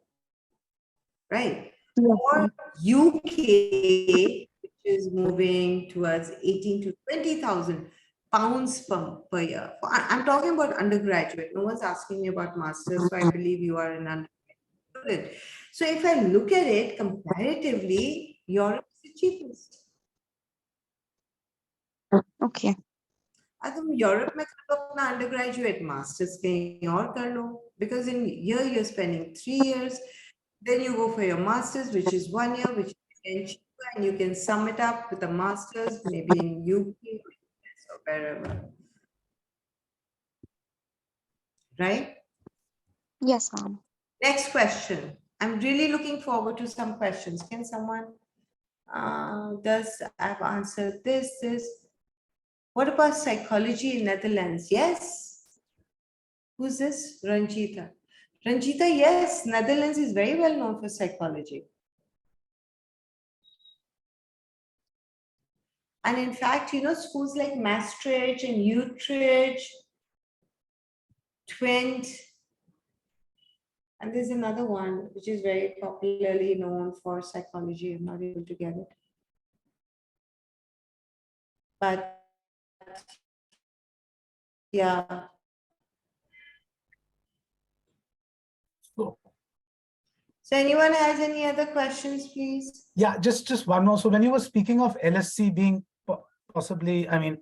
right? Yes, Or ma'am. UK, which is moving towards 18 to 20,000 pounds per year. I'm talking about undergraduate. No one's asking me about masters, so I believe you are an undergraduate. So if I look at it comparatively, Europe is the cheapest. Okay. तुम Europe में कर लो अपना undergraduate, masters कहीं और कर लो, because in here you're spending 3 years, then you go for your masters, which is 1 year, which is cheaper, and you can sum it up with a masters maybe in UK or wherever, right? Yes, ma'am. Next question. I'm really looking forward to some questions. Can someone I've answered this. What about psychology in Netherlands? Yes. Who's this? Ranjita. Ranjita, yes, Netherlands is very well known for psychology. And in fact, you know, schools like Maastricht and Utrecht, Twente, And there's another one which is very popularly known for psychology. I'm not able to get it. But yeah. So, So anyone has any other questions, please? yeah, just one more. So when you were speaking of LSC being possibly, I mean,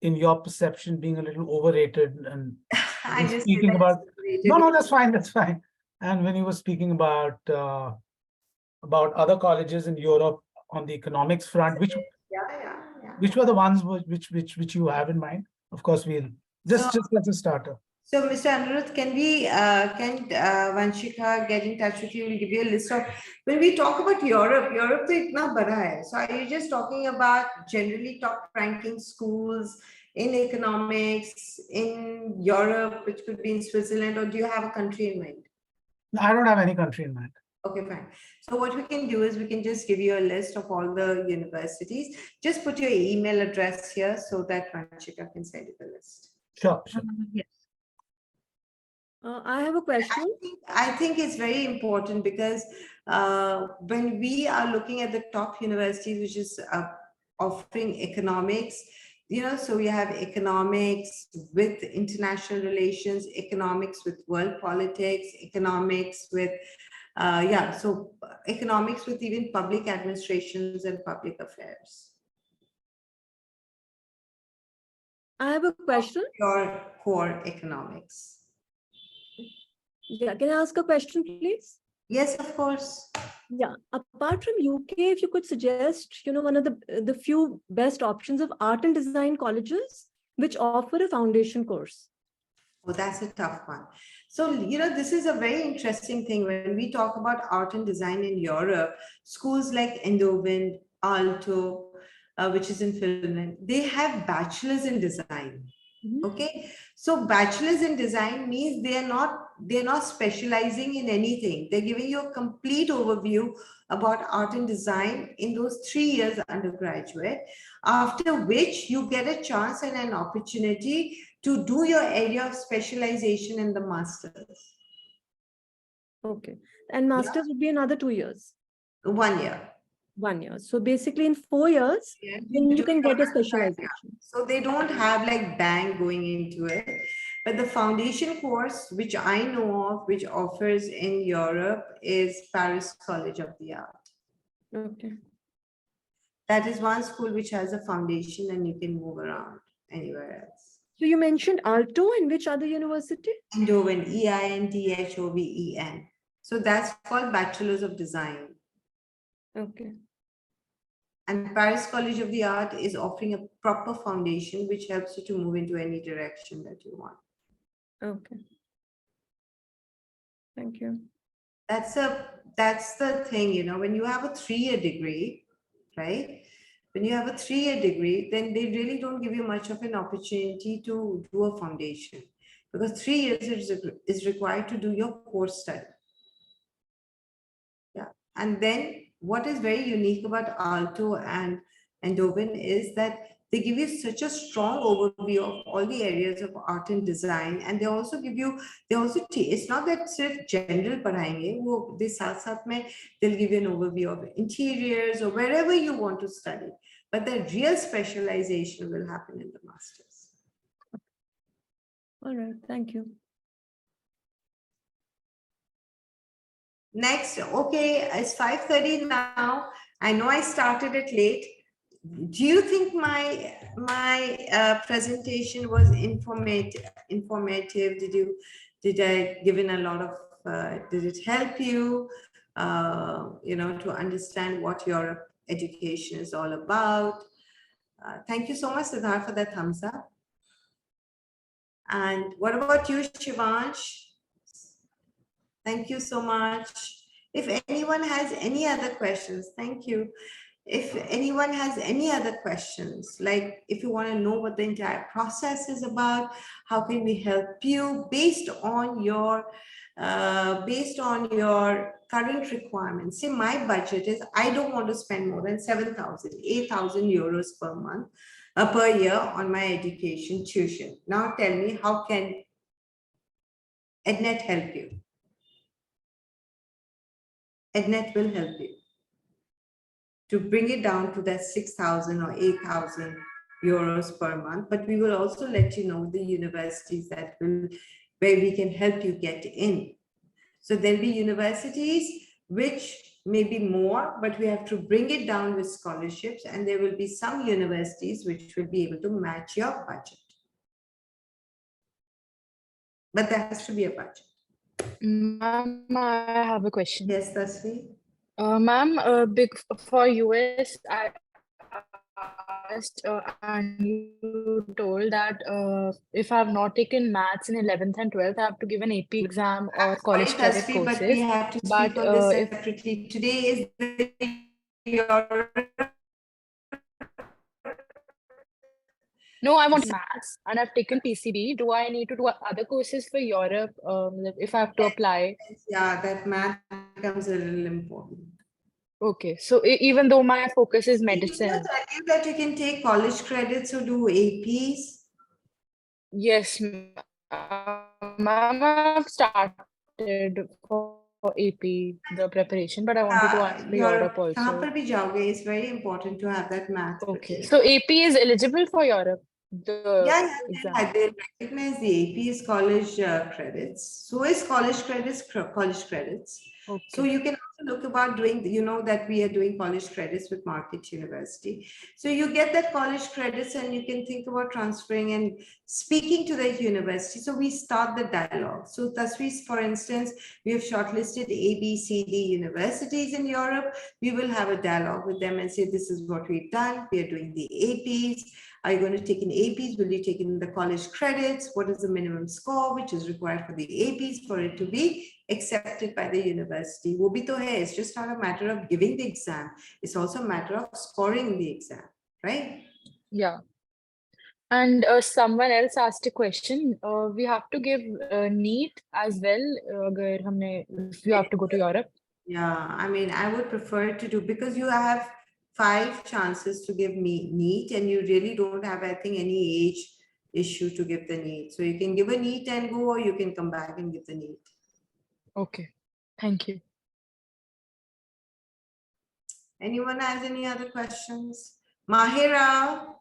in your perception, being a little overrated, and I just speaking said about, that's no, that's fine, that's fine. And when you were speaking about other colleges in Europe on the economics front, yeah. which were the ones which you have in mind? Of course, we'll just So, as a starter. so Mr. Anirudh, can Vanshika get in touch with you? We'll give you a list of, when we talk about Europe तो इतना बड़ा है. So are you just talking about generally top ranking schools in economics in Europe, which could be in Switzerland, or do you have a country in mind? I don't have any country in mind. Okay, fine. So what we can do is we can just give you a list of all the universities. Just put your email address here so that Vanshika can send you the list. Sure. Yes. I have a question. I think it's very important because when we are looking at the top universities, which is offering economics, so we have economics with international relations, economics with world politics, economics with so economics with even public administrations and public affairs. I have a question. Your core economics. Yeah, can I ask a question, please? Yes, of course. Yeah, apart from UK, if you could suggest, one of the few best options of art and design colleges which offer a foundation course. Oh, that's a tough one. So, this is a very interesting thing. When we talk about art and design in Europe, schools like Eindhoven, Aalto, which is in Finland, they have bachelors in design. Okay, so bachelors in design means they're not specializing in anything. They're giving you a complete overview about art and design in those 3 years undergraduate, after which you get a chance and an opportunity to do your area of specialization in the masters. Okay, and masters would be another 2 years. 1 year. 1 year. So basically in 4 years, then you can get a specialization. So they don't have like bang going into it. But the foundation course, which I know of, which offers in Europe, is Paris College of the Art. Okay. That is one school which has a foundation and you can move around anywhere else. So you mentioned Aalto, and which other university? Eindhoven, EINTHOVEN. So that's called Bachelors of Design. Okay. And Paris College of the Art is offering a proper foundation which helps you to move into any direction that you want. Okay. Thank you. That's the thing, when you have a 3-year degree, right? When you have a 3-year degree, then they really don't give you much of an opportunity to do a foundation, because 3 years is required to do your core study. Yeah. And then what is very unique about Aalto and Eindhoven is that they give you such a strong overview of all the areas of art and design, and they also give you, it's not that sirf general padhayenge, wo de sath mein they'll give you an overview of interiors or wherever you want to study, but the real specialization will happen in the masters. All right, thank you. Next, okay, it's 5:30 now. I know I started it late. Do you think my presentation was informative? Did I give in a lot of? Did it help you? To understand what your education is all about. Thank you so much, Siddharth, for that thumbs up. And what about you, Shivansh? Thank you so much. If anyone has any other questions, thank you. If anyone has any other questions, like if you want to know what the entire process is about, how can we help you based on your current requirements. Say my budget is, I don't want to spend more than 7,000, 8,000 euros per month, per year on my education tuition. Now tell me, how can EdNet help you? EdNet will help you to bring it down to that 6,000 or 8,000 euros per month. But we will also let you know the universities that will, where we can help you get in. So there'll be universities which may be more, but we have to bring it down with scholarships, and there will be some universities which will be able to match your budget. But there has to be a budget. Ma'am, I have a question. Yes, Tasvi? Ma'am, for US, I asked, and you told that if I have not taken maths in 11th and 12th, I have to give an AP exam or college credit Tasvi, but we courses. have to But speak on this if separately. Today is the Europe. no, I want maths and I've taken PCB, do I need to do other courses for Europe if I have to apply? Yeah, that math becomes a little important. Okay, so even though my focus is Did I medicine, tell you that you can take college credits or do APs? yes, ma'am, I've started for AP the preparation, but I wanted to ask for Europe कहाँ also. पर भी जाओगे, it's very important to have that math. Okay, prepared. so AP is eligible for Europe, the Yeah, exam. they recognize the AP as college credits. So is college credits, college credits. So Okay. you can also look about doing, you know, that we are doing college credits with Market University. So you get that college credits and you can think about transferring and speaking to the university. So we start the dialogue. So Tasvi, for instance, we have shortlisted A, B, C, D universities in Europe. We will have a dialogue with them and say, this is what we've done. We are doing the APs. Are you going to take in APs? Will you take in the college credits? What is the minimum score which is required for the APs for it to be accepted by the university? Wo bhi to hai. It's just not a matter of giving the exam. It's also a matter of scoring the exam, right? Yeah. And someone else asked a question. We have to give NEET as well if you have to go to Europe. Yeah, I mean, I would prefer to do, because you have 5 chances to give me NEET and you really don't have, I think, any age issue to give the NEET. So you can give a NEET and go, or you can come back and give the NEET. Okay, thank you. Anyone has any other questions? Mahira?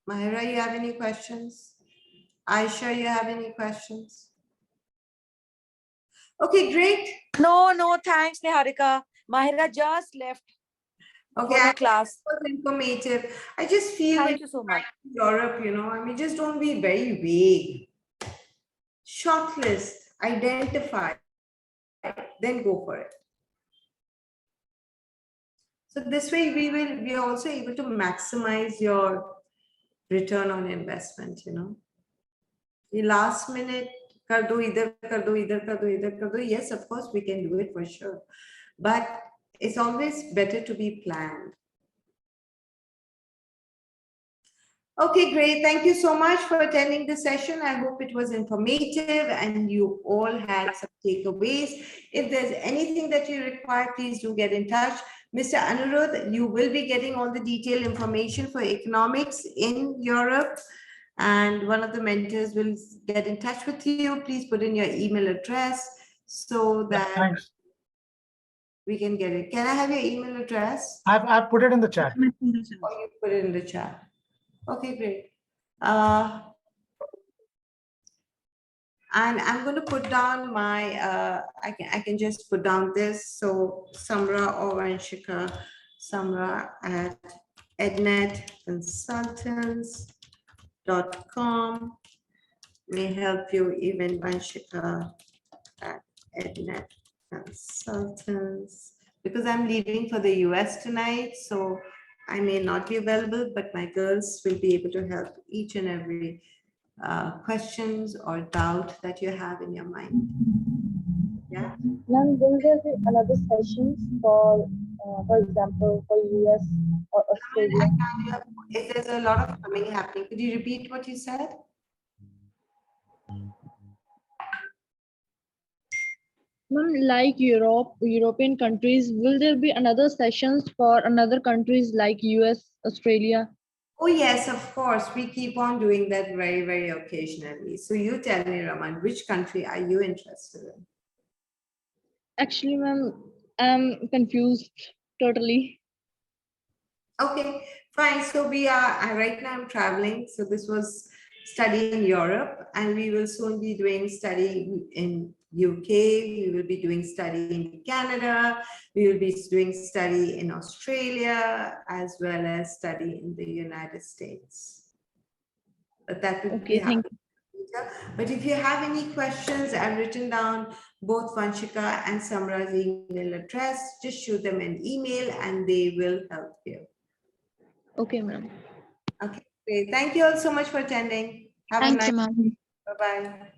Mahira, you have any questions? Aisha, you have any questions? Okay, great. No, thanks, Niharika. Mahira just left Okay, for her I class. was informative. I just feel when Thank you so much. Europe, you know, I mean, just don't be very vague. Shortlist, identify, then go for it. So this way we are also able to maximize your return on investment, you know. The last minute, kar do, either kar do, either kar do, either kar do. Yes, of course, we can do it for sure. But it's always better to be planned. Okay, great. Thank you so much for attending the session. I hope it was informative and you all had some takeaways. If there's anything that you require, please do get in touch. Mr. Anirudh, you will be getting all the detailed information for economics in Europe, and one of the mentors will get in touch with you. Please put in your email address so Yeah, that thanks. we can get it. Can I have your email address? I've put it in the chat. Or you put it in the chat. Okay, great. And I'm going to put down my, I can just put down this. So Samra or Vanshika, Samra at ednetconsultants.com may help you, even Vanshika at Ednet Consultants, because I'm leaving for the US tonight, so I may not be available, but my girls will be able to help each and every questions or doubt that you have in your mind. Yeah. Ma'am, will there be another sessions for example, for US or Australia? If there's a lot of coming happening, could you repeat what you said? Ma'am, like European countries, will there be another sessions for another countries like US, Australia? Oh, yes, of course. We keep on doing that very, very occasionally. So you tell me, Raman, which country are you interested in? Actually, ma'am, I'm confused totally. Okay, fine. So we are, right now I'm traveling. So this was study in Europe, and we will soon be doing study in UK. We will be doing study in Canada. We will be doing study in Australia, as well as study in the United States. But that would be Okay, thank happening later. But if you have any questions, I've written down both Vanshika and Samra's email address. Just shoot them an email and they will help you. Okay, ma'am. Okay, great. Thank you all so much for attending. Have a Thank nice you, ma'am. Bye-bye.